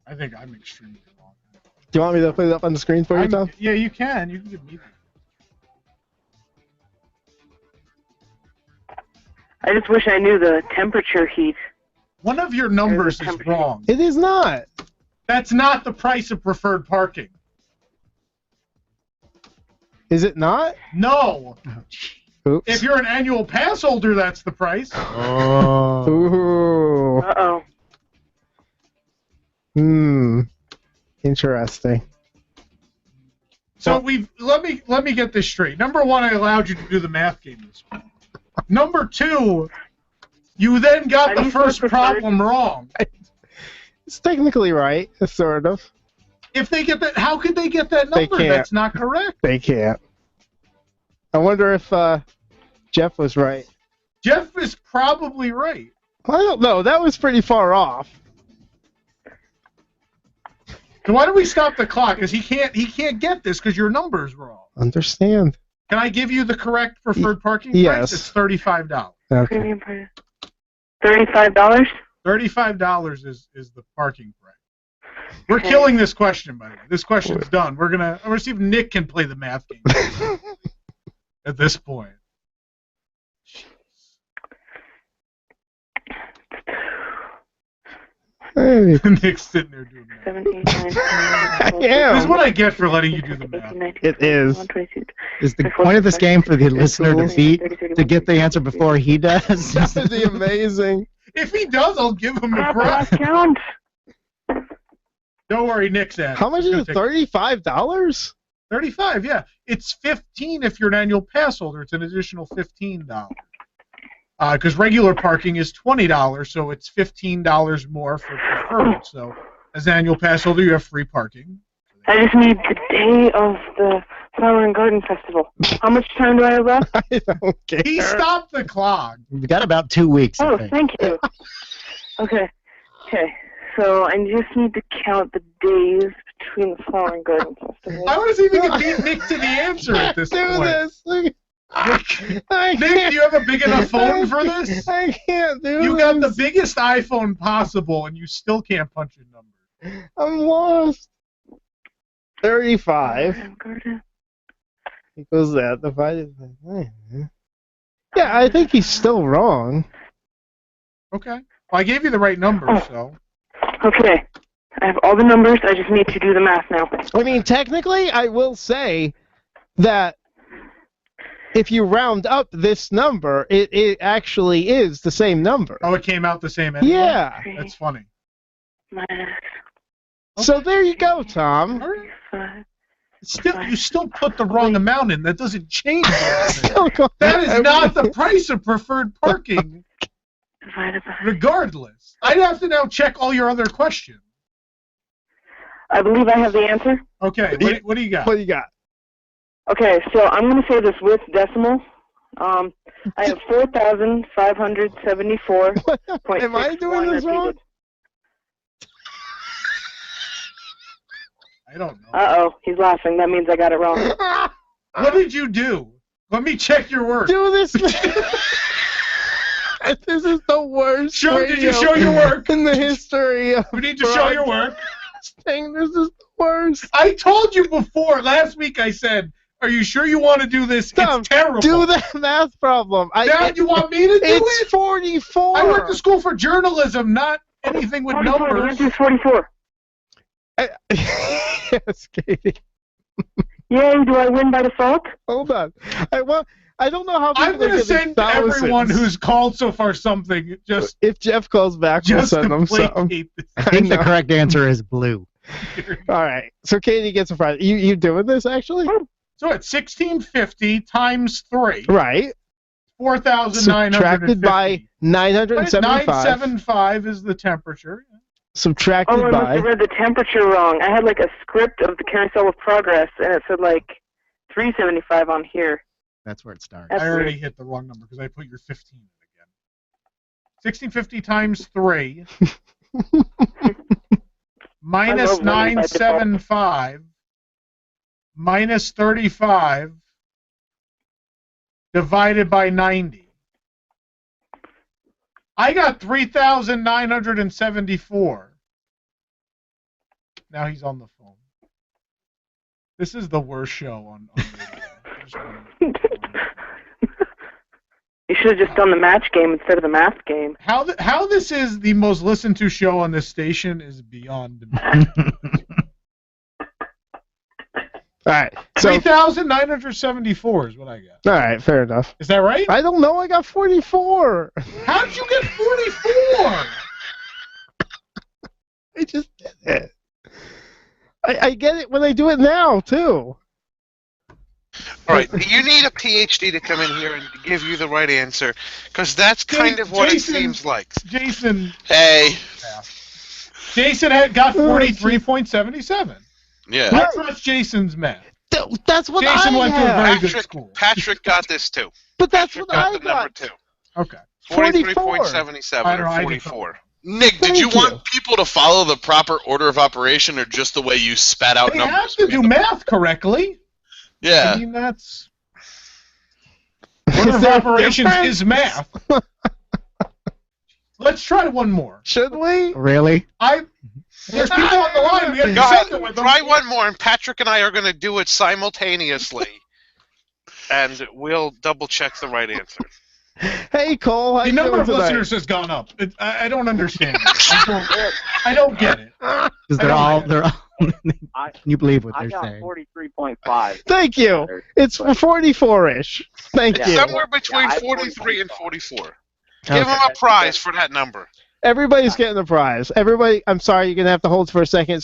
I think I'm extremely wrong. Do you want me to put it up on the screen for you, Tom? Yeah, you can. You can give me that. I just wish I knew the temperature heat. One of your numbers is wrong. It is not. That's not the price of preferred parking. Is it not? No. Oops. If you're an annual pass holder, that's the price. Oh. Ooh. Uh-oh. Interesting. So let me get this straight. Number one, I allowed you to do the math game this week. Number two, you then got the first problem wrong. It's technically right, sort of. If they get that, how could they get that number? That's not correct. They can't. I wonder if Jeff was right. Jeff is probably right. I don't know. That was pretty far off. So why don't we stop the clock? Because he can't get this because your number's wrong. Understand. Can I give you the correct preferred parking price? Yes. It's $35. Okay. $35? $35 is the parking price. We're killing this question, by the way. This question's done. I'm gonna see if Nick can play the math game at this point. Hey. Nick's sitting there doing that. 17, 19, I am. This is what I get for letting you do the math. It is. Is the point of this game for the listener to beat, to get the answer before he does? That would be amazing. If he does, I'll give him a prize. Count. Don't worry, Nick's at it. How much is it? $35? $35, yeah. It's $15 if you're an annual pass holder. It's an additional $15. Because regular parking is $20, so it's $15 more for preferred. So as an annual pass holder, you have free parking. I just need the day of the Flower and Garden Festival. How much time do I have left? I don't care. He stopped the clock. We've got about 2 weeks. Oh, thank you. Okay. So I just need to count the days between the Flower and Garden Festival. I want to see if we can beat Nick to the answer at this point. This. Nick, do you have a big enough phone for this? I can't do You got the biggest iPhone possible, and you still can't punch your number. I'm lost. 35 equals that divided by... Yeah, I think he's still wrong. Okay. Well, I gave you the right number, so... Okay. I have all the numbers. I just need to do the math now. I mean, technically, I will say that if you round up this number, it actually is the same number. Oh, it came out the same anyway? Yeah. That's funny. So there you go, Tom. You still put the wrong amount in. That doesn't change anything. That is not the price of preferred parking. Regardless. I'd have to now check all your other questions. I believe I have the answer. Okay, what do you got? What do you got? Okay, so I'm going to say this with decimal. I have 4,574. Am I doing this wrong? I don't know. Uh-oh, he's laughing. That means I got it wrong. What did you do? Let me check your work. Do this. This is the worst. Did you show your work? In the history of We need to show your work. This is the worst. I told you before. Last week I said, are you sure you want to do this? It's terrible. Do that math problem. Now you want me to do it? It's 44. I went to school for journalism, not anything with 44, numbers. the answer is 44. Yes, Katie. Yay, do I win by default? Hold on. I don't know how people I'm going to send everyone who's called so far something. Just if Jeff calls back, we'll send them something. I think the correct answer is blue. All right. So Katie gets a prize. You doing this actually? So it's 1650 times 3. Right. 4,950. Subtracted by 975. 975 is the temperature. Subtracted I must by. have read the temperature wrong. I had like a script of the Carousel of Progress, and it said like 375 on here. That's where it starts. I already hit the wrong number because I put your 15 in again. 1650 times 3 minus 975 minus 35 divided by 90. I got 3,974. Now he's on the phone. This is the worst show on radio. You should have just done the match game instead of the math game. How this is the most listened to show on this station is beyond me. All right. So 3,974 is what I got. All right, fair enough. Is that right? I don't know. I got 44. How did you get 44? I just did it. I get it when I do it now too. All right, you need a PhD to come in here and give you the right answer, because that's kind of what Jason, it seems like. Jason. Hey. Jason got 43.77. Yeah. I trust Jason's math. That's what Jason I went to a have. very good school. Patrick got this too. But that's Patrick what got I the got. number 2. Okay. 43.77 or 44. Nick, did you want people to follow the proper order of operation or just the way you spat out They numbers? have to do math correctly. Yeah. I mean, that's... Order of operations is math. Let's try one more. Should we? Really? There's people on the line. We have to Go ahead, something with them. try one more, and Patrick and I are going to do it simultaneously, and we'll double-check the right answer. Hey, Cole. The number of listeners has gone up. I don't understand. I don't get it. Because they're all. Can you believe what they're saying? 43.5. Thank you. It's 44-ish. Thank you. Somewhere between 43 and 44. Give him a prize for that number. Everybody's getting a prize. Everybody, I'm sorry, you're going to have to hold for a second,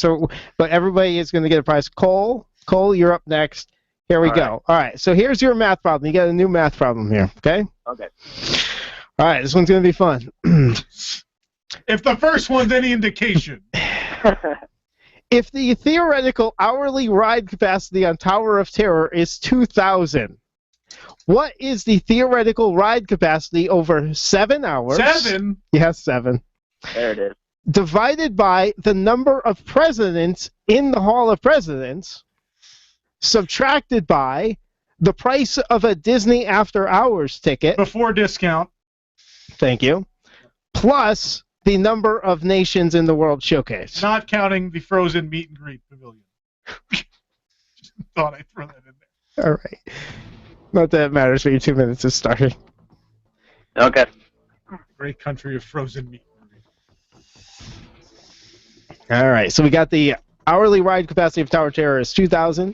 but everybody is going to get a prize. Cole, you're up next. Here we go. All right, so here's your math problem. You got a new math problem here, okay? Okay. All right, this one's going to be fun. If the first one's any indication. If the theoretical hourly ride capacity on Tower of Terror is 2,000, what is the theoretical ride capacity over 7 hours? 7? Yes, 7. There it is. Divided by the number of presidents in the Hall of Presidents, subtracted by the price of a Disney After Hours ticket. Before discount. Thank you. Plus the number of nations in the World Showcase. Not counting the frozen meet and greet pavilion. Just thought I'd throw that in there. All right. Not that it matters, but your 2 minutes is starting. Okay. Great country of frozen meat. All right, so we got the hourly ride capacity of Tower of Terror is 2,000.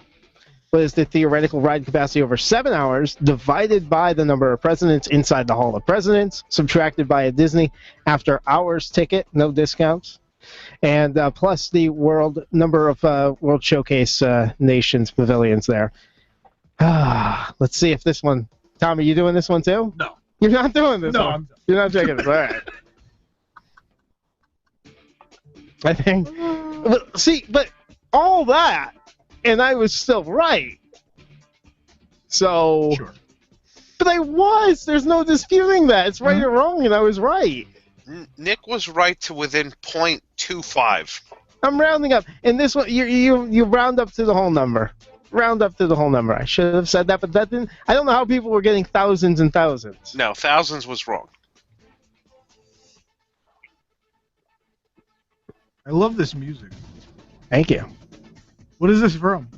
What is the theoretical ride capacity over 7 hours divided by the number of presidents inside the Hall of Presidents, subtracted by a Disney After Hours ticket, no discounts, and plus the number of World Showcase nations pavilions there. Let's see if this one. Tom, are you doing this one too? No. You're not doing this one? No. You're not checking this. All right. I think. But all that, and I was still right. So. Sure. But I was. There's no disputing that. It's right or wrong, and I was right. Nick was right to within 0.25. I'm rounding up, and this one you round up to the whole number. Round up to the whole number. I should have said that, but that didn't. I don't know how people were getting thousands and thousands. No, thousands was wrong. I love this music. Thank you. What is this from?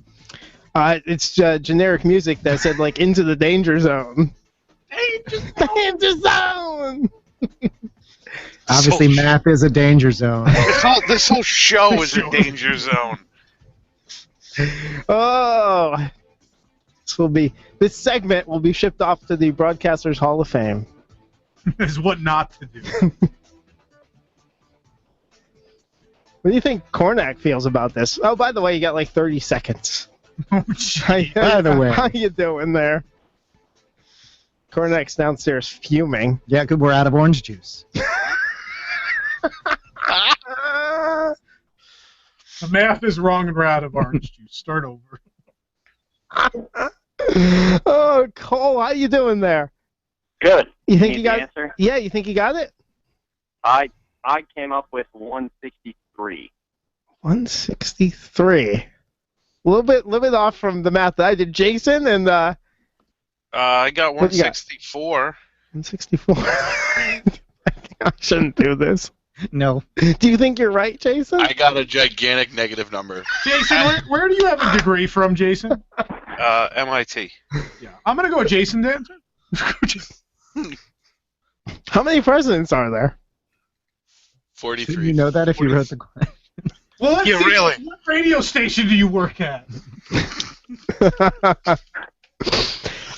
It's generic music that said like "Into the Danger Zone." Danger Zone. Obviously, math is a danger zone. This whole show is a danger zone. Oh, this segment will be shipped off to the Broadcasters Hall of Fame. Is what not to do. What do you think Karnak feels about this? Oh, by the way, you got like 30 seconds. Oh, by the way. How you doing there? Karnak's downstairs fuming. Yeah, good. We're out of orange juice. The math is wrong and we're out of orange juice. Start over. Oh, Cole, how you doing there? Good. You think Need you the got? answer? Yeah, you think you got it? I came up with 163. 163. A little bit off from the math that I did. Jason and I got 164. 164. I shouldn't do this. No. Do you think you're right, Jason? I got a gigantic negative number. Jason, where do you have a degree from, Jason? MIT. Yeah, I'm gonna go with Jason to answer. How many presidents are there? 43. Did you know that if you wrote the question? Well, let's see, really. What radio station do you work at?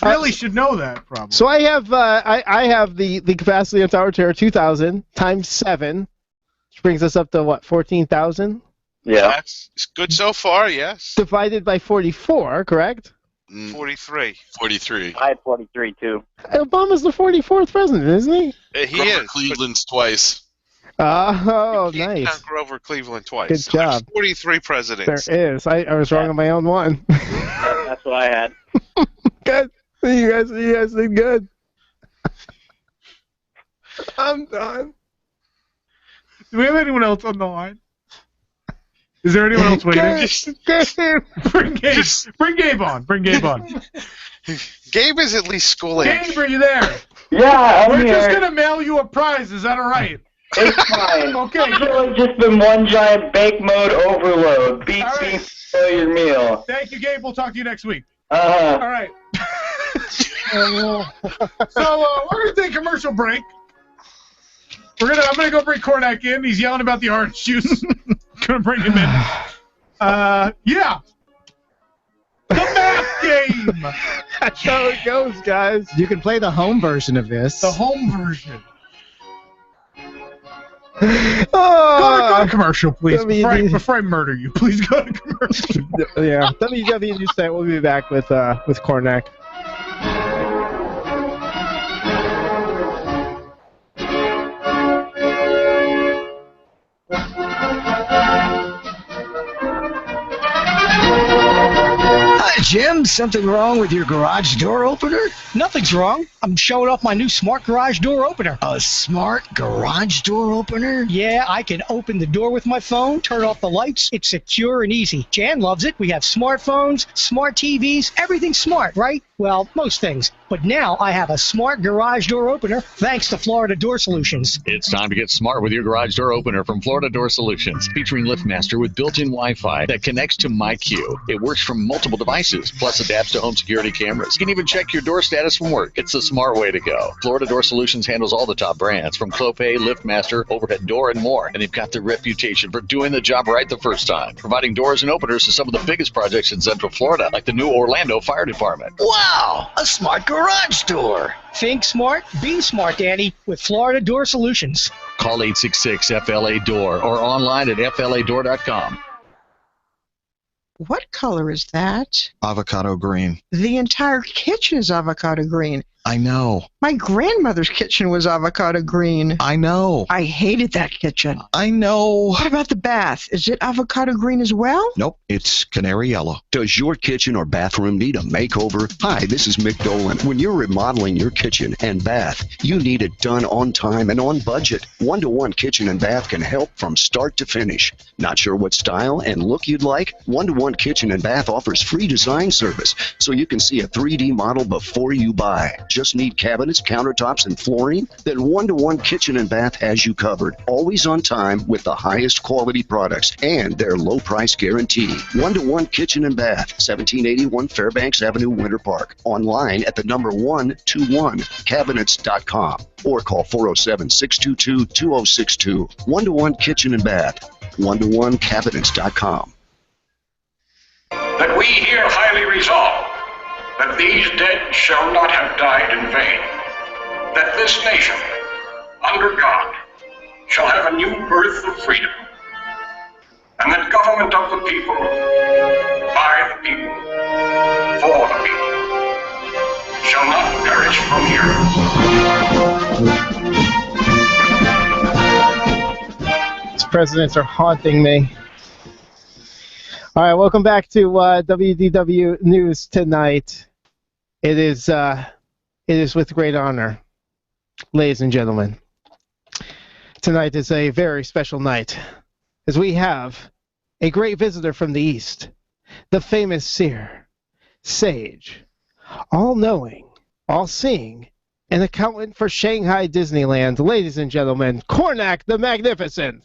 Really should know that, probably. So I have the capacity on Tower Terror 2000 times 7, which brings us up to what, 14,000? Yeah. That's good so far, yes. Divided by 44, correct? 43. 43. I had 43 too. Obama's the 44th president, isn't he? He Grover is. Cleveland's twice. Oh, You can't nice. count Grover Cleveland twice. Good So there's job. 43 presidents. There is. I was wrong on my own one. That's what I had. Good. You guys did good. I'm done. Do we have anyone else on the line? Is there anyone else waiting? Bring Gabe on. Bring Gabe on. Gabe is at least school age. Gabe, are you there? Yeah, I'm We're here. just going to mail you a prize. Is that all right? It's fine. Okay, I feel like just been one giant bake mode overload. Beat me for your meal. Thank you, Gabe. We'll talk to you next week. Uh-huh. All right. So we're going to take a commercial break. I'm gonna go bring Karnak in. He's yelling about the orange juice. Gonna bring him in. Yeah. The math game. That's how it goes, guys. You can play the home version of this. The home version. Go to commercial, please. Before I murder you, please go to commercial. Yeah. WDW News Tonight. We'll be back with Karnak. Jim, something wrong with your garage door opener? Nothing's wrong. I'm showing off my new smart garage door opener. A smart garage door opener? Yeah, I can open the door with my phone, turn off the lights. It's secure and easy. Jan loves it. We have smartphones, smart TVs, everything's smart, right? Well, most things. But now I have a smart garage door opener thanks to Florida Door Solutions. It's time to get smart with your garage door opener from Florida Door Solutions, featuring LiftMaster with built-in Wi-Fi that connects to MyQ. It works from multiple devices, plus adapts to home security cameras. You can even check your door status from work. It's the smart way to go. Florida Door Solutions handles all the top brands, from Clopay, LiftMaster, Overhead Door, and more. And they've got the reputation for doing the job right the first time, providing doors and openers to some of the biggest projects in Central Florida, like the new Orlando Fire Department. Wow, a smart garage door. Think smart, be smart, Danny, with Florida Door Solutions. Call 866-FLA-DOOR or online at FLADoor.com. What color is that? Avocado green. The entire kitchen is avocado green. I know. My grandmother's kitchen was avocado green. I know. I hated that kitchen. I know. What about the bath? Is it avocado green as well? Nope, it's canary yellow. Does your kitchen or bathroom need a makeover? Hi, this is Mick Dolan. When you're remodeling your kitchen and bath, you need it done on time and on budget. One-to-One Kitchen and Bath can help from start to finish. Not sure what style and look you'd like? One-to-One Kitchen and Bath offers free design service, so you can see a 3D model before you buy. Just need cabinets, countertops, and flooring? Then One-to-One Kitchen and Bath has you covered. Always on time with the highest quality products and their low price guarantee. One-to-One Kitchen and Bath, 1781 Fairbanks Avenue, Winter Park. Online at the number 121cabinets.com or call 407-622-2062. One-to-One Kitchen and Bath, 121cabinets.com. That we here highly resolve that these dead shall not have died in vain, that this nation, under God, shall have a new birth of freedom, and that government of the people, by the people, for the people, shall not perish from here. These presidents are haunting me. All right, welcome back to WDW News Tonight. It is with great honor, ladies and gentlemen. Tonight is a very special night, as we have a great visitor from the East, the famous seer, sage, all-knowing, all-seeing, an accountant for Shanghai Disneyland. Ladies and gentlemen, Karnak the Magnificent.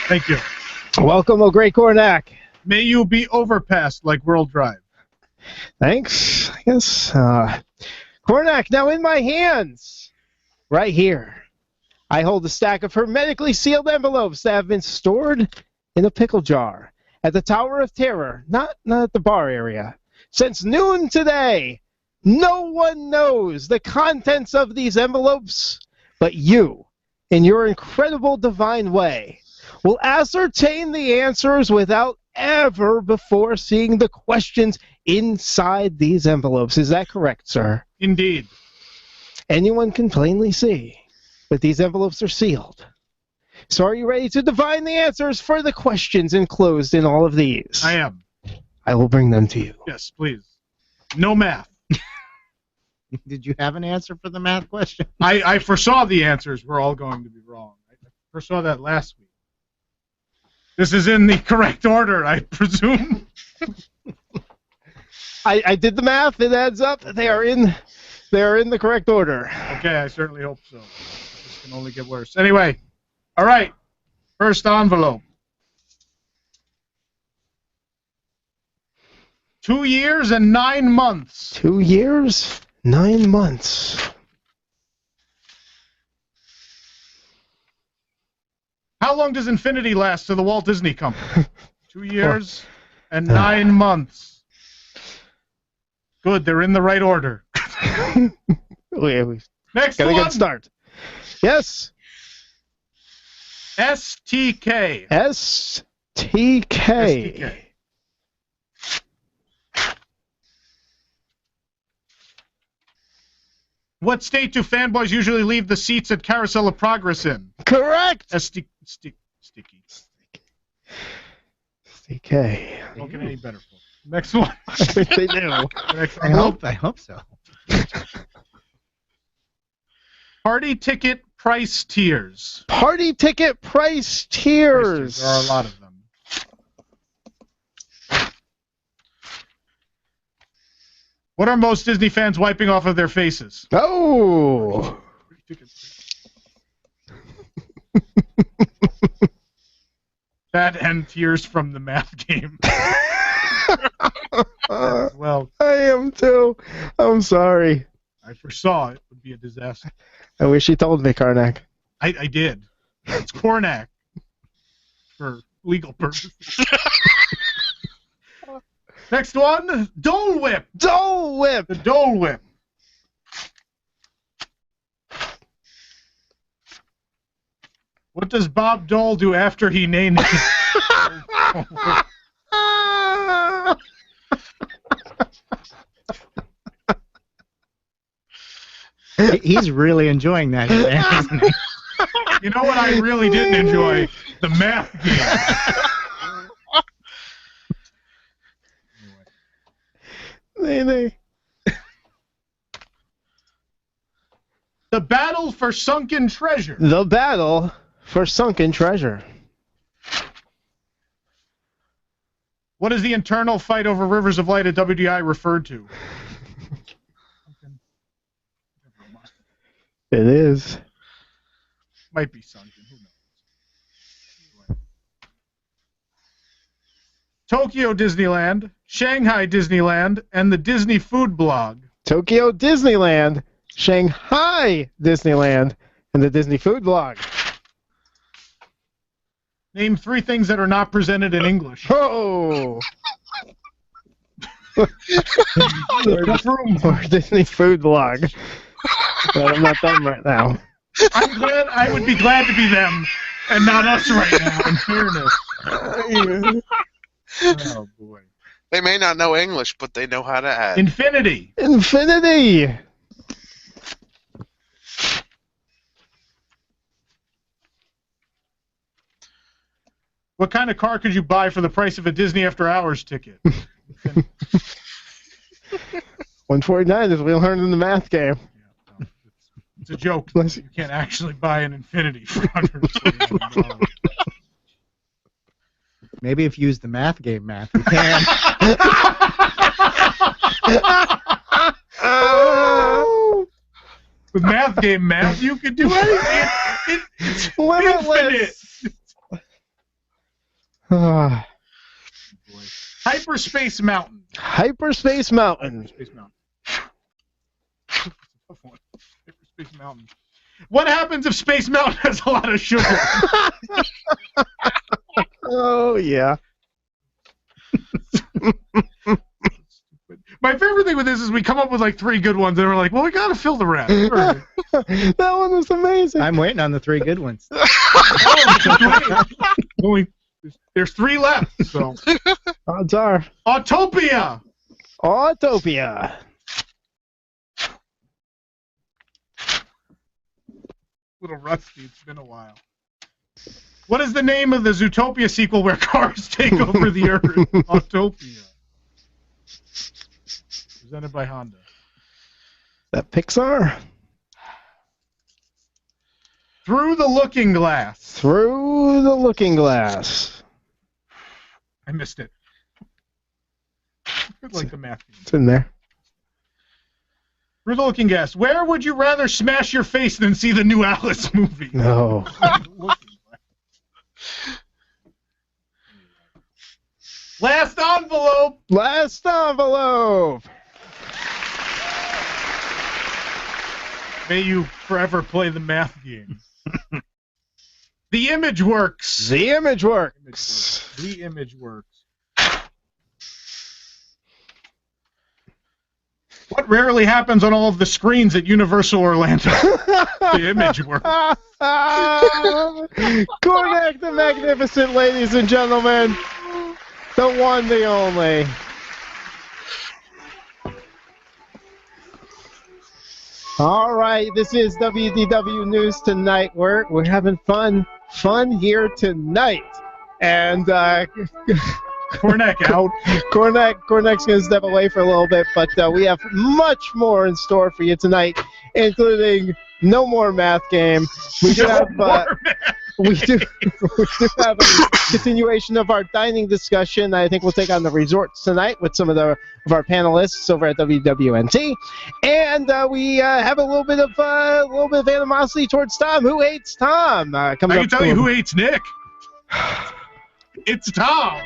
Thank you. Welcome, O great Karnak. May you be overpassed like World Drive. Thanks. Yes. Karnak, now in my hands, right here, I hold a stack of hermetically sealed envelopes that have been stored in a pickle jar at the Tower of Terror, not at the bar area. Since noon today, no one knows the contents of these envelopes but you, in your incredible divine way, will ascertain the answers without ever before seeing the questions inside these envelopes. Is that correct, sir? Indeed. Anyone can plainly see that these envelopes are sealed. So are you ready to divine the answers for the questions enclosed in all of these? I am. I will bring them to you. Yes, please. No math. Did you have an answer for the math question? I foresaw the answers were all going to be wrong. I foresaw that last week. This is in the correct order, I presume. I did the math. It adds up. They are in the correct order. Okay, I certainly hope so. This can only get worse. Anyway, all right. First envelope. 2 years and 9 months. 2 years, 9 months. How long does infinity last to the Walt Disney Company? 2 years and 9 months. Good, they're in the right order. Next Gotta one. get start. Yes. STK. STK. What state do fanboys usually leave the seats at Carousel of Progress in? Correct. Sticky. STK. Don't get any better, folks. Next one. I think they do. Next I hope so. Party ticket price tiers. Party ticket price tiers. There are a lot of them. What are most Disney fans wiping off of their faces? Oh. That and tears from the math game. Well, I am too. I'm sorry. I foresaw it would be a disaster. I wish you told me, Karnak. I did. It's Karnak. For legal purposes. Next one, Dole Whip. Dole Whip. The Dole Whip. What does Bob Dole do after he named it? He's really enjoying that, isn't he? You know what I really didn't enjoy? The math game. The Battle for Sunken Treasure. The Battle for Sunken Treasure. What is the internal fight over Rivers of Light at WDI referred to? It is. Might be sunken. Who knows? Tokyo Disneyland, Shanghai Disneyland, and the Disney Food Blog. Tokyo Disneyland, Shanghai Disneyland, and the Disney Food Blog. Name 3 things that are not presented in English. Oh! Or Disney Food Blog. But I'm not them right now. I would be glad to be them and not us right now, in fairness. Oh, boy. They may not know English, but they know how to add. Infinity. Infinity. What kind of car could you buy for the price of a Disney After Hours ticket? $149 is we learned in the math game. It's a joke. You can't actually buy an Infinity for $149. Maybe if you use the math game math, you can. With math game math, you can do anything. It's limitless. Hyperspace Mountain. Hyperspace Mountain. Hyperspace Mountain. Hyperspace Mountain. What happens if Space Mountain has a lot of sugar? Oh, yeah. My favorite thing with this is we come up with like 3 good ones, and we're like, well, we got to fill the rest. That one was amazing. I'm waiting on the 3 good ones. There's 3 left. So odds are. Autopia. Autopia. Little rusty. It's been a while. What is the name of the Zootopia sequel where cars take over the earth? Autopia. Presented by Honda. That Pixar? Through the Looking Glass. Through the Looking Glass. I missed it. It's like the math game. It's in there. Through the Looking Glass. Where would you rather smash your face than see the new Alice movie? No. Last envelope. Last envelope. May you forever play the math game. The Image Works. The Image Works. The Image Works. What rarely happens on all of the screens at Universal Orlando? The Image Works. Karnak the Magnificent, ladies and gentlemen. The one, the only. All right, this is WDW News Tonight. We're having fun here tonight. And Karnak out. Karnak's going to step away for a little bit, but we have much more in store for you tonight, including no more math game. We do have we do have a continuation of our dining discussion. I think we'll take on the resorts tonight with some of our panelists over at WWNT, and we have a little bit of animosity towards Tom. Who hates Tom? I can tell you who hates Nick. It's Tom.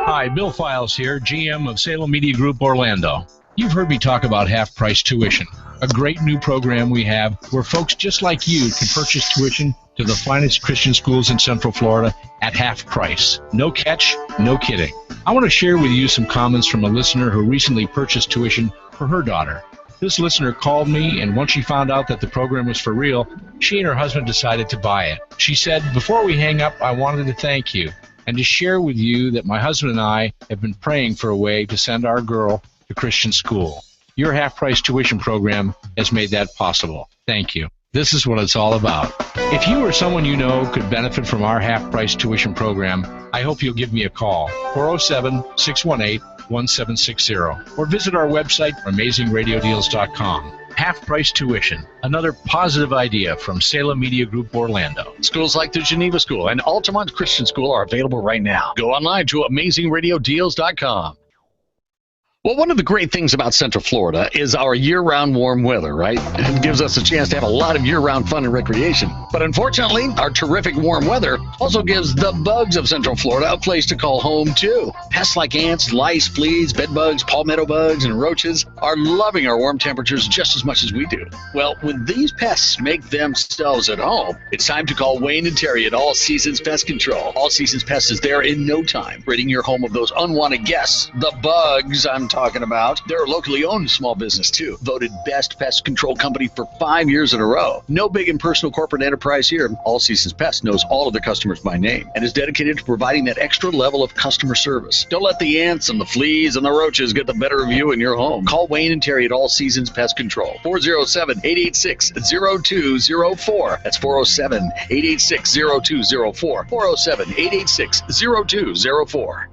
Hi, Bill Files here, GM of Salem Media Group Orlando. You've heard me talk about half-price tuition, a great new program we have where folks just like you can purchase tuition to the finest Christian schools in Central Florida at half price. No catch, no kidding. I want to share with you some comments from a listener who recently purchased tuition for her daughter. This listener called me, and once she found out that the program was for real, she and her husband decided to buy it. She said, "Before we hang up, I wanted to thank you and to share with you that my husband and I have been praying for a way to send our girl to Christian school. Your half-price tuition program has made that possible. Thank you." This is what it's all about. If you or someone you know could benefit from our half-price tuition program, I hope you'll give me a call, 407-618-1760, or visit our website, AmazingRadioDeals.com. Half-price tuition, another positive idea from Salem Media Group Orlando. Schools like the Geneva School and Altamont Christian School are available right now. Go online to AmazingRadioDeals.com. Well, one of the great things about Central Florida is our year-round warm weather, right? It gives us a chance to have a lot of year-round fun and recreation. But unfortunately, our terrific warm weather also gives the bugs of Central Florida a place to call home, too. Pests like ants, lice, fleas, bedbugs, palmetto bugs, and roaches are loving our warm temperatures just as much as we do. Well, when these pests make themselves at home, it's time to call Wayne and Terry at All Seasons Pest Control. All Seasons Pest is there in no time, ridding your home of those unwanted guests, the bugs I'm talking about. They're a locally owned small business too, voted best pest control company for 5 years in a row. No big impersonal corporate enterprise here. All Seasons Pest knows all of their customers by name and is dedicated to providing that extra level of customer service. Don't let the ants and the fleas and the roaches get the better of you in your home. Call Wayne and Terry at All Seasons Pest Control, 407-886-0204. That's 407-886-0204. 407-886-0204.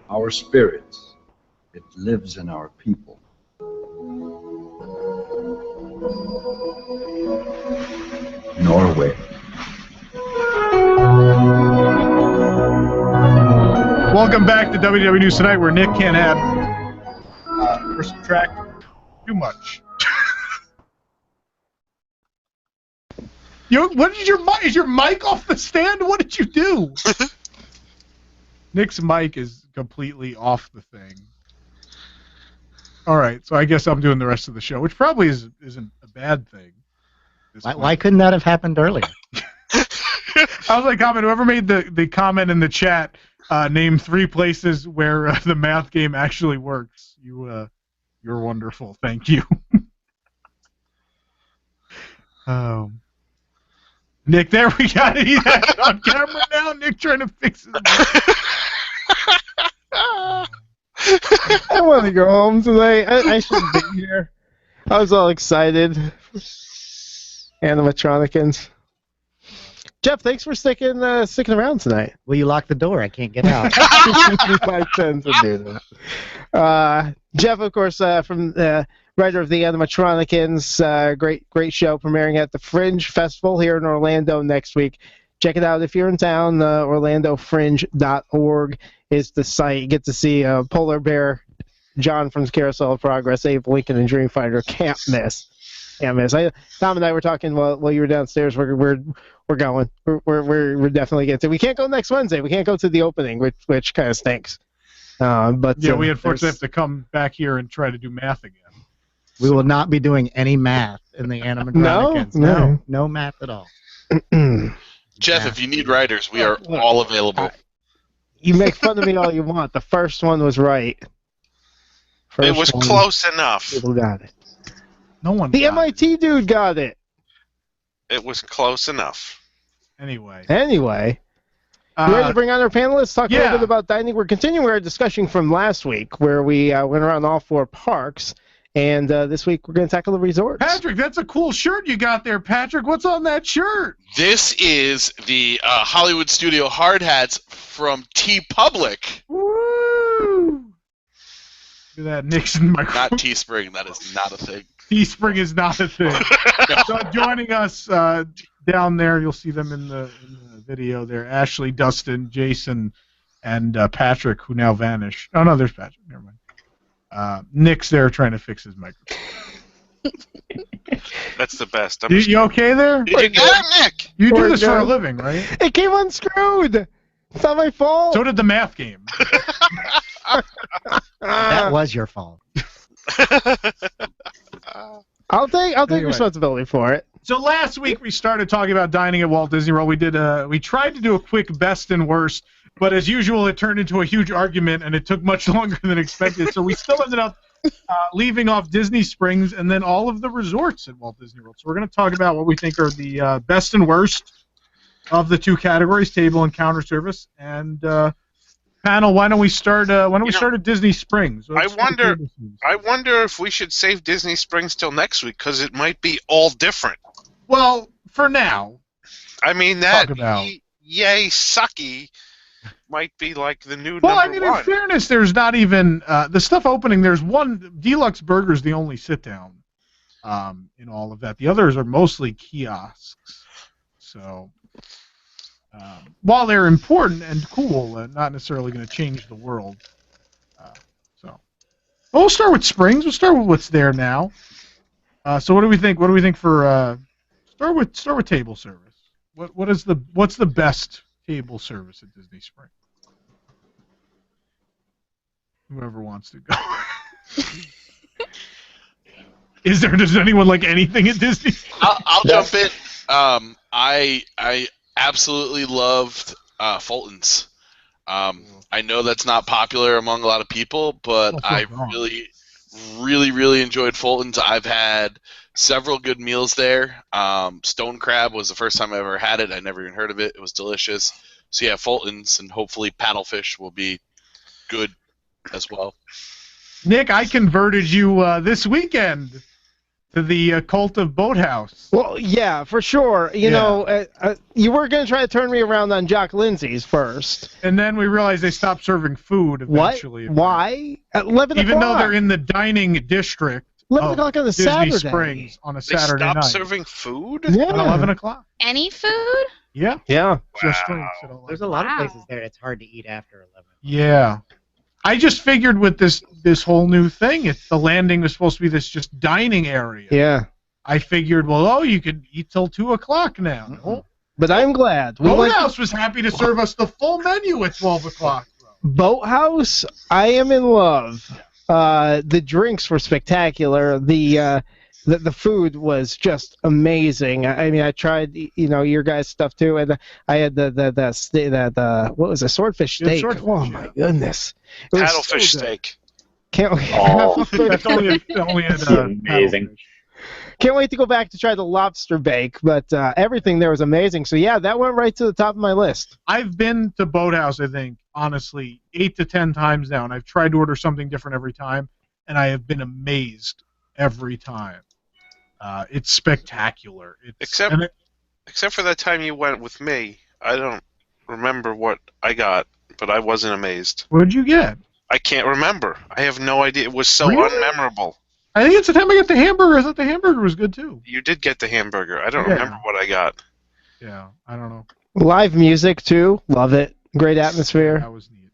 Our spirit, it lives in our people. Norway. Welcome back to WDW News Tonight, where Nick can't add or subtract too much. What is your mic? Is your mic off the stand? What did you do? Nick's mic is completely off the thing. All right, so I guess I'm doing the rest of the show, which probably isn't a bad thing. Why couldn't that have happened earlier? I was like, whoever made the comment in the chat, name 3 places where the math game actually works. You're wonderful. Thank you. Nick, there we got it. He's actually on camera now. Nick trying to fix it. I want to go home tonight. I shouldn't be here. I was all excited. Animatronicans. Jeff, thanks for sticking around tonight. Will you lock the door? I can't get out. I tend to do that. Jeff, of course, from writer of the Animatronicans, great show premiering at the Fringe Festival here in Orlando next week. Check it out if you're in town. OrlandoFringe.org is the site. You get to see Polar Bear, John from Carousel of Progress, Abe Lincoln, and Dreamfinder. Can't miss. Tom and I were talking while you were downstairs. We're going. We're definitely getting to. We can't go next Wednesday. We can't go to the opening, which kind of stinks. But yeah, we unfortunately have to come back here and try to do math again. We will not be doing any math in the Animatronicans. No math at all. Jeff, if you need writers, we are all available. You make fun of me all you want. The first one was right. It was close enough. People got it. No one. The MIT dude got it. It was close enough. Anyway. You ready to bring on our panelists? Talk a little bit about dining. We're continuing our discussion from last week, where we went around all 4 parks. And this week we're going to tackle the resorts. Patrick, that's a cool shirt you got there, Patrick. What's on that shirt? This is the Hollywood Studio hard hats from TeePublic. Woo! Look at that Nixon microphone. Not Teespring. That is not a thing. Teespring is not a thing. So joining us down there, you'll see them in the video there. Ashley, Dustin, Jason, and Patrick, who now vanished. Oh, no, there's Patrick. Never mind. Nick's there trying to fix his microphone. That's the best. You okay there? Did you get it, Nick? You do Or this for a no. living, right? It came unscrewed. It's not my fault. So did the math game. That was your fault. I'll take Anyway. responsibility for it. So last week we started talking about dining at Walt Disney World. We tried to do a quick best and worst, but as usual it turned into a huge argument and it took much longer than expected. So we still ended up leaving off Disney Springs and then all of the resorts at Walt Disney World. So we're going to talk about what we think are the best and worst of the two categories, table and counter service. And panel, why don't we start? Start at Disney Springs? I wonder if we should save Disney Springs till next week because it might be all different. Well, for now. I mean that yay sucky might be like the new number one. In fairness, there's not even the stuff opening. There's one Deluxe Burger's the only sit down in all of that. The others are mostly kiosks. So while they're important and cool, not necessarily going to change the world. We'll start with Springs. We'll start with what's there now. So what do we think? What do we think for start with table service? What's the best table service at Disney Springs? Whoever wants to go. Does anyone like anything at Disney? I'll jump in. I absolutely loved Fulton's. I know that's not popular among a lot of people, but I really enjoyed Fulton's. I've had several good meals there. Stone crab was the first time I ever had it. I never even heard of it. It was delicious. So yeah, Fulton's, and hopefully paddlefish will be good as well. Nick, I converted you this weekend to the cult of Boathouse. Well, yeah, for sure. You know, you were going to try to turn me around on Jock Lindsay's first. And then we realized they stopped serving food eventually. What? Why? At 11 o'clock. Even though they're in the dining district 11 o'clock on a Disney Saturday. Springs on a They Saturday stopped night. serving food? Yeah. At 11 o'clock. Any food? Yeah. Yeah. Just drinks at 11. There's a lot of places there it's hard to eat after 11. Yeah. I just figured with this whole new thing, the landing was supposed to be this just dining area. Yeah. I figured, you could eat till 2 o'clock now. No. But I'm glad. Boathouse was happy to serve us the full menu at 12 o'clock. Boathouse, I am in love. The drinks were spectacular. The food was just amazing. I mean, I tried, your guys' stuff too, and I had the what was it, swordfish steak? Oh my goodness, it was Paddlefish so good. steak. Can't wait. That's only amazing. Can't wait to go back to try the lobster bake, but everything there was amazing. So yeah, that went right to the top of my list. I've been to Boathouse, I think, honestly, 8 to 10 times now, and I've tried to order something different every time, and I have been amazed every time. It's spectacular. Except for that time you went with me, I don't remember what I got, but I wasn't amazed. What did you get? I can't remember. I have no idea. It was so Really? unmemorable. I think it's the time I got the hamburger. I thought the hamburger was good, too. You did get the hamburger. I don't Yeah. remember what I got. Yeah, I don't know. Live music too, love it. Great atmosphere. That was neat.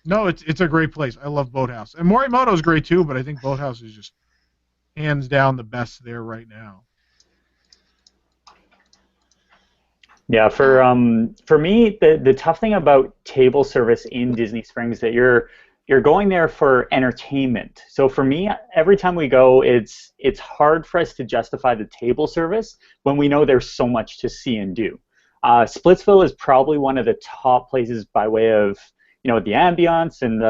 No, it's a great place. I love Boathouse. And Morimoto's great, too, but I think Boathouse is just hands down the best there right now. Yeah, for me, the tough thing about table service in Disney Springs is that you're going there for entertainment. So for me, every time we go, it's hard for us to justify the table service when we know there's so much to see and do. Splitsville is probably one of the top places by way of the ambiance and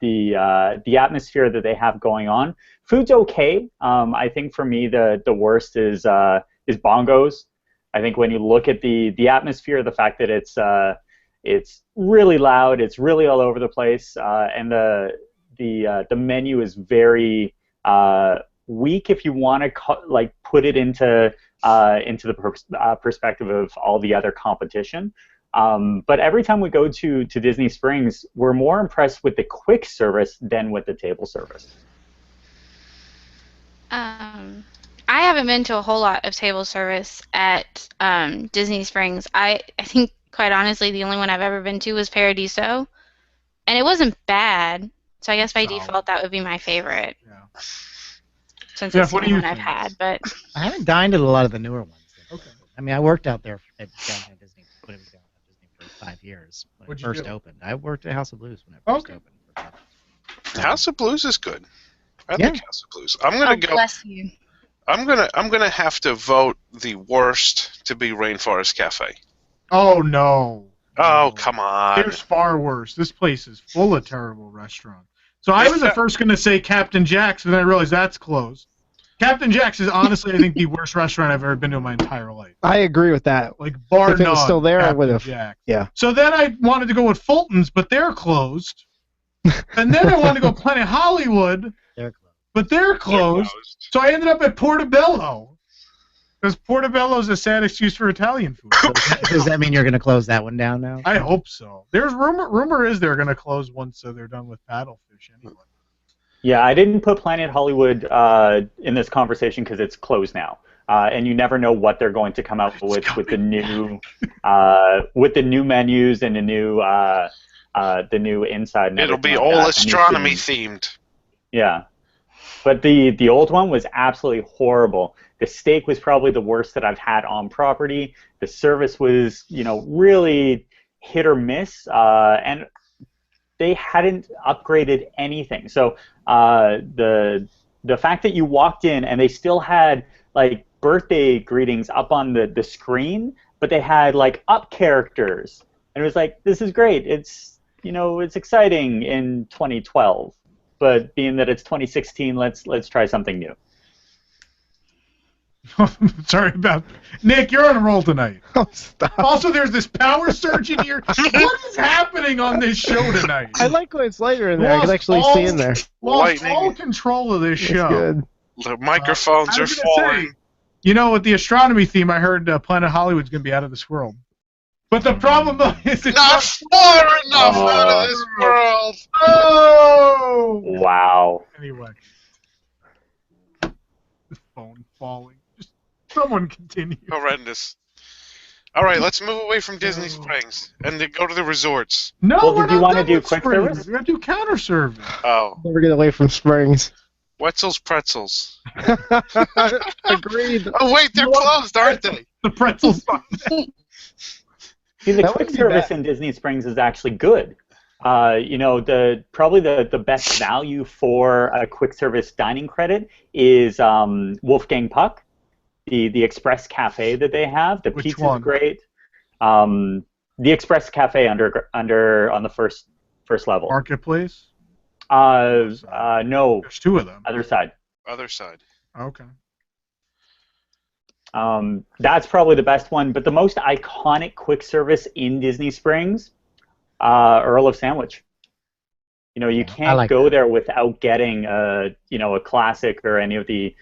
the atmosphere that they have going on. Food's okay. I think for me the worst is Bongos. I think when you look at the atmosphere, the fact that it's really loud, it's really all over the place, and the menu is very weak if you want to put it into the perspective of all the other competition. But every time we go to Disney Springs, we're more impressed with the quick service than with the table service. I haven't been to a whole lot of table service at Disney Springs. I think, quite honestly, the only one I've ever been to was Paradiso, and it wasn't bad. So I guess by default that would be my favorite. since Jeff, it's what the do you only one I've think? had. But I haven't dined at a lot of the newer ones. Okay. I mean, I worked out there at Downtown Disney when it was Downtown Disney for 5 years when What'd it you first do? opened. I worked at House of Blues when it first opened. House of Blues is good. I Yeah. like House of Blues. I'm gonna go. bless you. I'm gonna have to vote the worst to be Rainforest Cafe. Oh no. Oh come on. There's far worse. This place is full of terrible restaurants. So I was at first going to say Captain Jack's, but then I realized that's closed. Captain Jack's is honestly, I think, the worst restaurant I've ever been to in my entire life. I agree with that. Like, bar if it was none, still there, I Captain would have. Jack's. Yeah. So then I wanted to go with Fulton's, but they're closed. And then I wanted to go Planet Hollywood, but they're closed. So I ended up at Portobello. Because Portobello's a sad excuse for Italian food. Does that mean you're going to close that one down now? I hope so. There's rumor is they're going to close once they're done with paddlefish anyway. Yeah, I didn't put Planet Hollywood in this conversation because it's closed now, and you never know what they're going to come out with the new menus and the new inside. And It'll be everything like all that, the new astronomy theme. themed. Yeah, but the old one was absolutely horrible. The steak was probably the worst that I've had on property. The service was, really hit or miss, and they hadn't upgraded anything. So the fact that you walked in and they still had like birthday greetings up on the screen, but they had like up characters, and it was like, this is great. It's it's exciting in 2012, but being that it's 2016, let's try something new. Sorry about Nick. You're on a roll tonight. Oh, stop. Also, there's this power surge in here. What is happening on this show tonight? I like when it's later in there. I can actually see in there. Lost all control of this show. Good. The microphones I are was gonna falling. Say, with the astronomy theme, I heard Planet Hollywood's going to be out of this world. But the problem is it's not far enough out of this world. Oh! Wow. Anyway. The phone falling. Just someone continue. Horrendous. All right, let's move away from Disney Springs and then go to the resorts. No, Well, we're did you not wanna done do with quick Springs. service? We're going to do counter service. Oh, Never get away from Springs. Wetzel's Pretzels. Agreed. Oh wait, they're closed, aren't they? The pretzels. See, the That quick wouldn't be service bad. in Disney Springs is actually good. Probably the best value for a quick service dining credit is Wolfgang Puck, the Express Cafe that they have. The Which pizza's one? great. The Express Cafe under on the first level. Marketplace? No, There's two of them. other side. Other side. Okay. That's probably the best one, but the most iconic quick service in Disney Springs, Earl of Sandwich. You can't like go that. there without getting a classic or any of the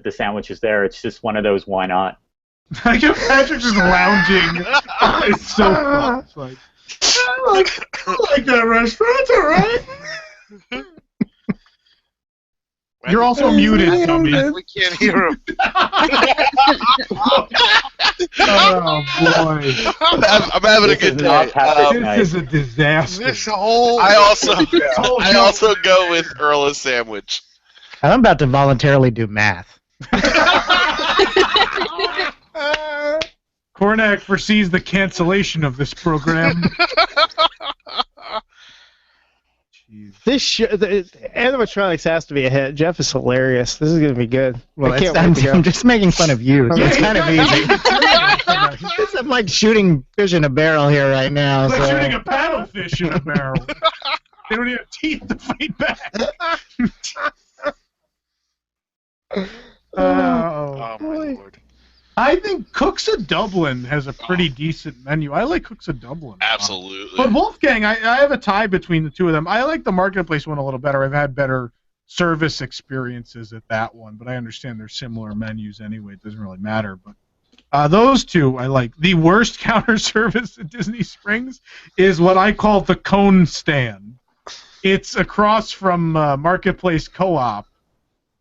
sandwiches there. It's just one of those. Why not? I get Patrick just lounging. It's so fun. It's like, I like that restaurant, it's all right. You're also muted, Tommy. We can't hear him. Oh, boy. I'm having a This is good not day. Patrick Knight. This is a disaster. This whole. I also go with Earl of Sandwich. I'm about to voluntarily do math. Karnak foresees the cancellation of this program. The animatronics has to be a hit. Jeff is hilarious. This is gonna be good. Well, I can't wait to go. I'm just making fun of you. It's kind of easy. I'm like shooting fish in a barrel here right now. It's like so- shooting a paddlefish in a barrel. They don't even have teeth to fight back. Oh my lord. I think Cook's of Dublin has a pretty decent menu. I like Cook's of Dublin. Absolutely. But Wolfgang, I have a tie between the two of them. I like the Marketplace one a little better. I've had better service experiences at that one, but I understand they're similar menus anyway. It doesn't really matter. But those two I like. The worst counter service at Disney Springs is what I call the cone stand. It's across from Marketplace Co-op.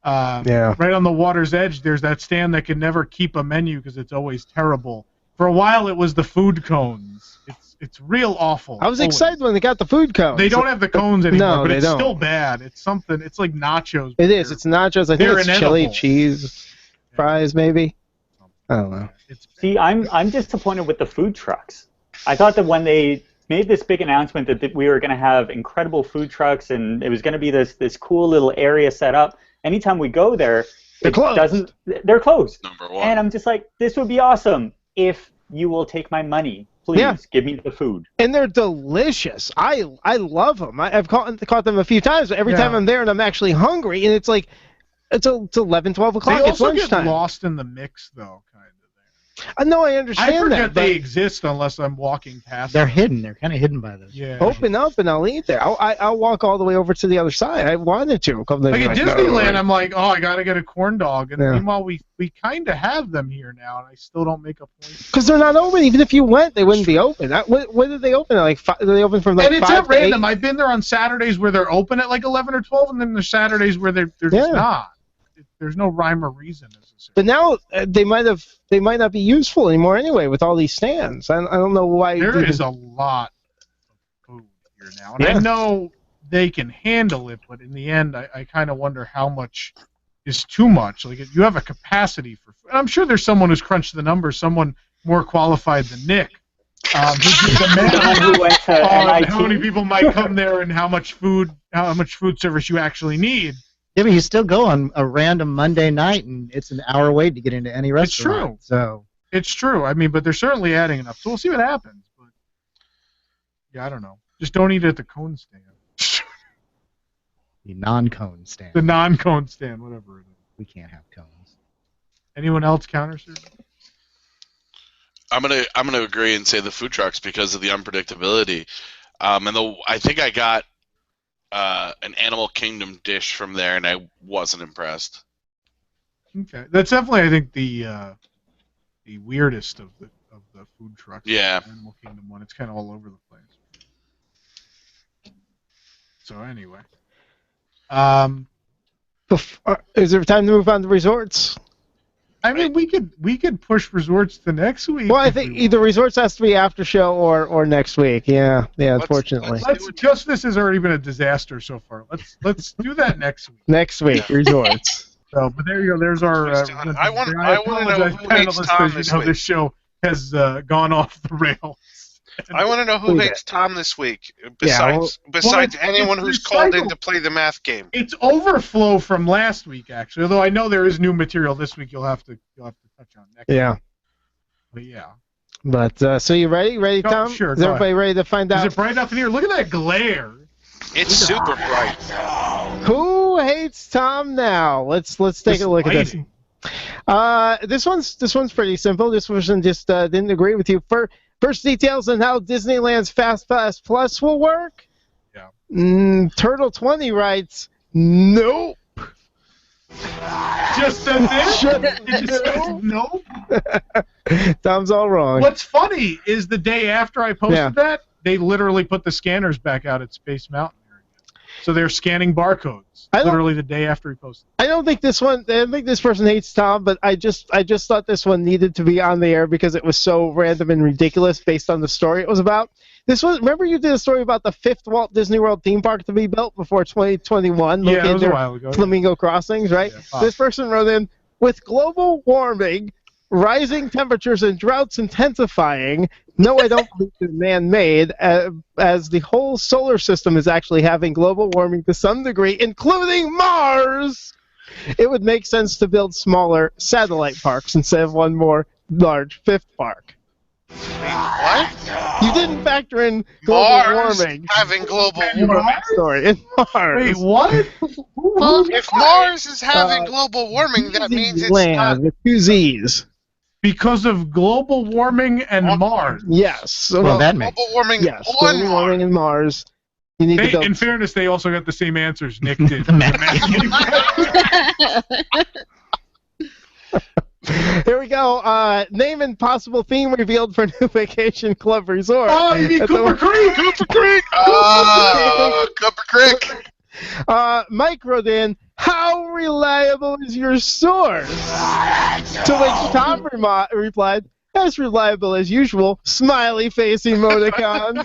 Yeah. Right on the water's edge, there's that stand that can never keep a menu because it's always terrible. For a while, it was the food cones. It's real awful. I was excited when they got the food cones. They don't have the cones anymore, No, but they it's don't. still bad. It's something. It's like nachos. It is. It's nachos. I think they're it's inedible. chili cheese fries, maybe. I don't know. See, I'm disappointed with the food trucks. I thought that when they made this big announcement that we were going to have incredible food trucks and it was going to be this cool little area set up, anytime we go there, they're closed. They're closed. Number one. And I'm just like, this would be awesome if you will take my money. Please give me the food. And they're delicious. I love them. I've caught them a few times, but every time I'm there and I'm actually hungry, and it's like it's 11, 12 o'clock. They It's also get lunchtime. lost in the mix, though. I know, I understand I forget that. they but exist unless I'm walking past. They're them. hidden. They're kind of hidden by those. Yeah. Open up and I'll eat there. I'll walk all the way over to the other side. I wanted to. Like at Disneyland, I'm like, oh, I gotta get a corn dog, and Yeah. meanwhile we kind of have them here now, and I still don't make a point. Because they're not open. Even if you went, they wouldn't be open. When did they open? Like they open from like And it's 5 at to 8? random. I've been there on Saturdays where they're open at like 11 or 12, and then there's Saturdays where they're just not. There's no rhyme or reason. But now they might not be useful anymore anyway with all these stands. I don't know why. There is a lot of food here now, and I know they can handle it, but in the end, I kind of wonder how much is too much. Like you have a capacity for food. I'm sure there's someone who's crunched the numbers, someone more qualified than Nick. Who did the math Who went to on MIT. how many people might come there and how much food service you actually need. Yeah, but you still go on a random Monday night, and it's an hour wait to get into any restaurant. It's true. So It's true. I mean, but they're certainly adding enough. So we'll see what happens. But yeah, I don't know. Just don't eat at the cone stand. the non-cone stand. The non-cone stand, whatever it is. We can't have cones. Anyone else counter, sir? I'm gonna agree and say the food trucks because of the unpredictability. I think I got an Animal Kingdom dish from there, and I wasn't impressed. Okay, that's definitely I think the weirdest of the food trucks. Yeah. The Animal Kingdom one. It's kind of all over the place. So anyway, is there time to move on to resorts? I mean, we could push resorts to next week. Well, I think either resorts has to be after show or next week. Yeah, unfortunately. Justice has already been a disaster so far. Let's do that next week. Next week, resorts. So, but there you go. There's our. I want to know who hates Tom this week. This show has gone off the rails. I want to know who hates Tom this week, besides anyone who's called in to play the math game. It's overflow from last week, actually. Although I know there is new material this week. You'll have to touch on next. Yeah. Week. But yeah. But so you ready? Ready, Go- Tom? sure, Is go everybody ready to find out? Is it bright enough in here? Look at that glare. It's super bright. Who hates Tom now? Let's take a look at this. This one's pretty simple. This person just didn't agree with you. First details on how Disneyland's Fast Pass Plus will work. Yeah. Turtle 20 writes, nope. Just said nope. Tom's all wrong. What's funny is the day after I posted that, they literally put the scanners back out at Space Mountain. So they're scanning barcodes. Literally the day after he posted. I don't think this person hates Tom, but I just thought this one needed to be on the air because it was so random and ridiculous based on the story it was about. Remember you did a story about the 5th Walt Disney World theme park to be built before 2021? Yeah, it was a while ago. Flamingo Crossings, right? Yeah, this person wrote in, with global warming, rising temperatures and droughts intensifying, no, I don't believe it's man-made, as the whole solar system is actually having global warming to some degree, including Mars. It would make sense to build smaller satellite parks instead of one more large 5th park. What? You didn't factor in global Mars warming. having global warming. Story in Mars. Wait, what? If Mars is having global warming, that means it's not. Land with 2 Z's. Because of global warming and Mars. Yes. Well, that makes global warming yes, on global Mars. warming and Mars. You need to build. In fairness, they also got the same answers Nick did. Here we go. Name and possible theme revealed for new Vacation Club Resort. Oh, you mean Cooper Creek? Cooper Creek! Cooper Creek! Mike wrote in, how reliable is your source? To which Tom replied, as reliable as usual, smiley face emoticons.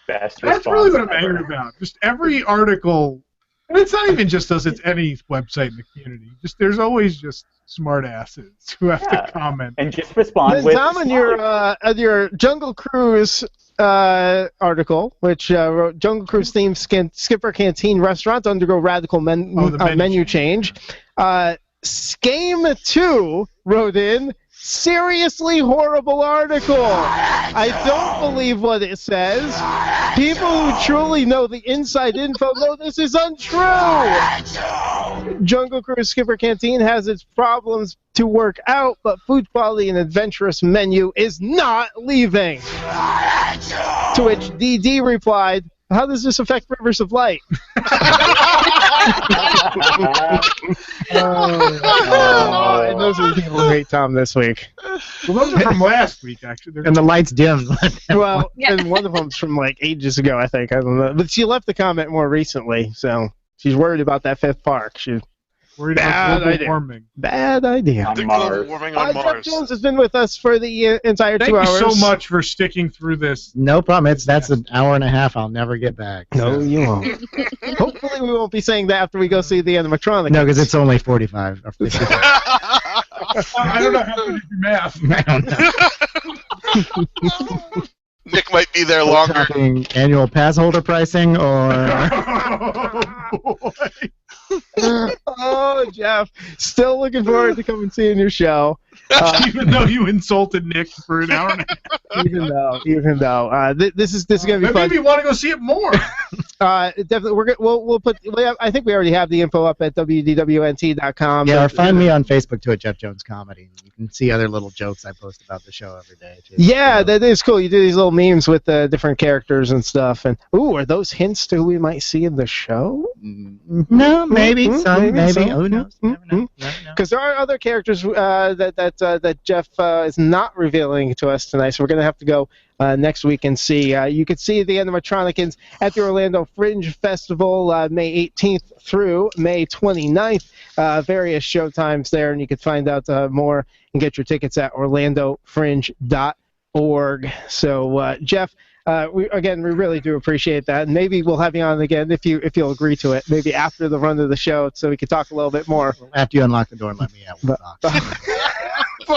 Best That's response really what I'm ever. angry about. Just every article, and it's not even just us, it's any website in the community. Just there's always just smart asses who have to comment. And just respond Then with Tom, on your Jungle Cruise article, which wrote Jungle Cruise themed Skipper Canteen restaurant to undergo radical menu change. Scame2 wrote in, seriously horrible article. I don't believe what it says. People who truly know the inside info know this is untrue. Jungle Cruise Skipper Canteen has its problems to work out, but food quality and adventurous menu is not leaving. To which DD replied, how does this affect Rivers of Light? And those are the people who hate Tom this week. Well, those are from last week, actually. And the lights dimmed. Well, and one of them's from like ages ago, I think. I don't know. But she left the comment more recently, so she's worried about that fifth park. She's worried about global warming. Bad idea. The global warming on Jeff Mars. Jones has been with us for the entire Thank 2 hours. you so much for sticking through this. No problem. That's an hour and a half I'll never get back. No, you won't. Hopefully we won't be saying that after we go see the animatronic. No, because it's only 45 or 55. I don't know how to do your math. I don't know. Nick might be there longer. Talking annual pass holder pricing or... Oh, Jeff. Still looking forward to coming and seeing your show. Even though you insulted Nick for an hour and a half. Even though. This is going to be fun. Maybe you want to go see it more. Definitely. We'll put. I think we already have the info up at WDWNT.com. Yeah, or find me on Facebook too at Jeff Jones Comedy. You can see other little jokes I post about the show every day too. Yeah, that is cool. You do these little memes with different characters and stuff. And are those hints to who we might see in the show? No, maybe some. Maybe. Oh no. Because there are other characters that Jeff is not revealing to us tonight, so we're going to have to go next week and see. You can see the Animatronicans at the Orlando Fringe Festival May 18th through May 29th. Various showtimes there, and you can find out more and get your tickets at orlandofringe.org. So, Jeff, we really do appreciate that, and maybe we'll have you on again if you'll agree to it. Maybe after the run of the show, so we can talk a little bit more. After you unlock the door and let me out.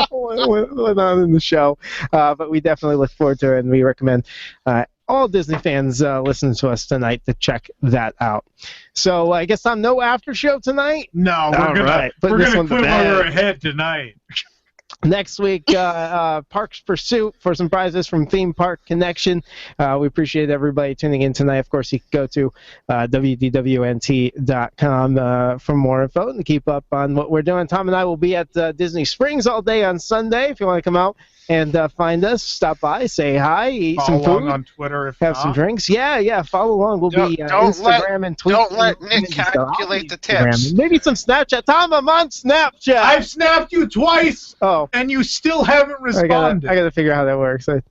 We're not in the show, but we definitely look forward to it, and we recommend all Disney fans listening to us tonight to check that out. So I guess Tom, no after show tonight. No, we're gonna quit while we're ahead tonight. Next week, Parks Pursuit for some prizes from Theme Park Connection. We appreciate everybody tuning in tonight. Of course, you can go to WDWNT.com for more info and to keep up on what we're doing. Tom and I will be at Disney Springs all day on Sunday. If you want to come out and find us, stop by, say hi, eat some food. On Twitter if have some drinks. Yeah, follow along. We'll be Instagram and tweet. Don't let Nick calculate the tips. Maybe some Snapchat. Tom, I'm on Snapchat. I've snapped you twice. Oh. And you still haven't responded. I gotta figure out how that works. Don't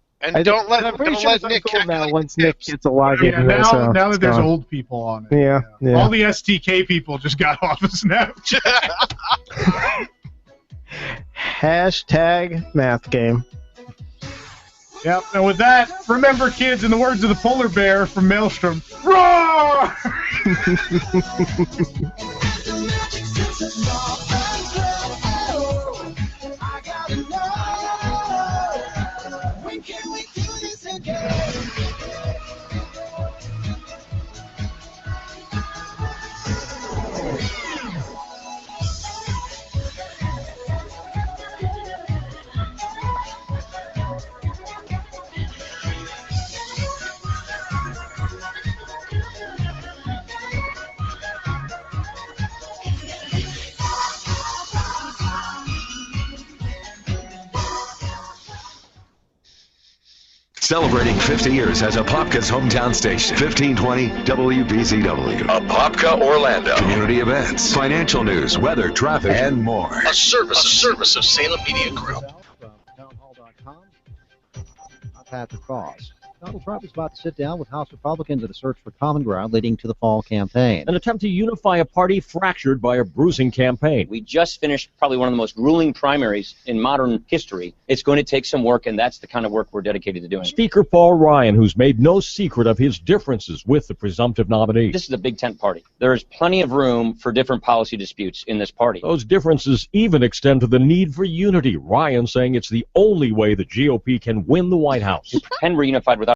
let Nick calculate now once Nick gets a login. Yeah, now that there's old people on it. Yeah. All the STK people just got off of Snapchat. Hashtag math game. Yep, and with that, remember, kids, in the words of the polar bear from Maelstrom, roar! When can we do this again? Celebrating 50 years as Apopka's hometown station. 1520 WBZW. Apopka, Orlando. Community events, financial news, weather, traffic, and more. A service of Salem Media Group. Townhall.com. I've had to cross. Donald Trump is about to sit down with House Republicans in a search for common ground leading to the fall campaign. An attempt to unify a party fractured by a bruising campaign. We just finished probably one of the most grueling primaries in modern history. It's going to take some work, and that's the kind of work we're dedicated to doing. Speaker Paul Ryan, who's made no secret of his differences with the presumptive nominee. This is a big tent party. There is plenty of room for different policy disputes in this party. Those differences even extend to the need for unity. Ryan saying it's the only way the GOP can win the White House. To pretend we're unified with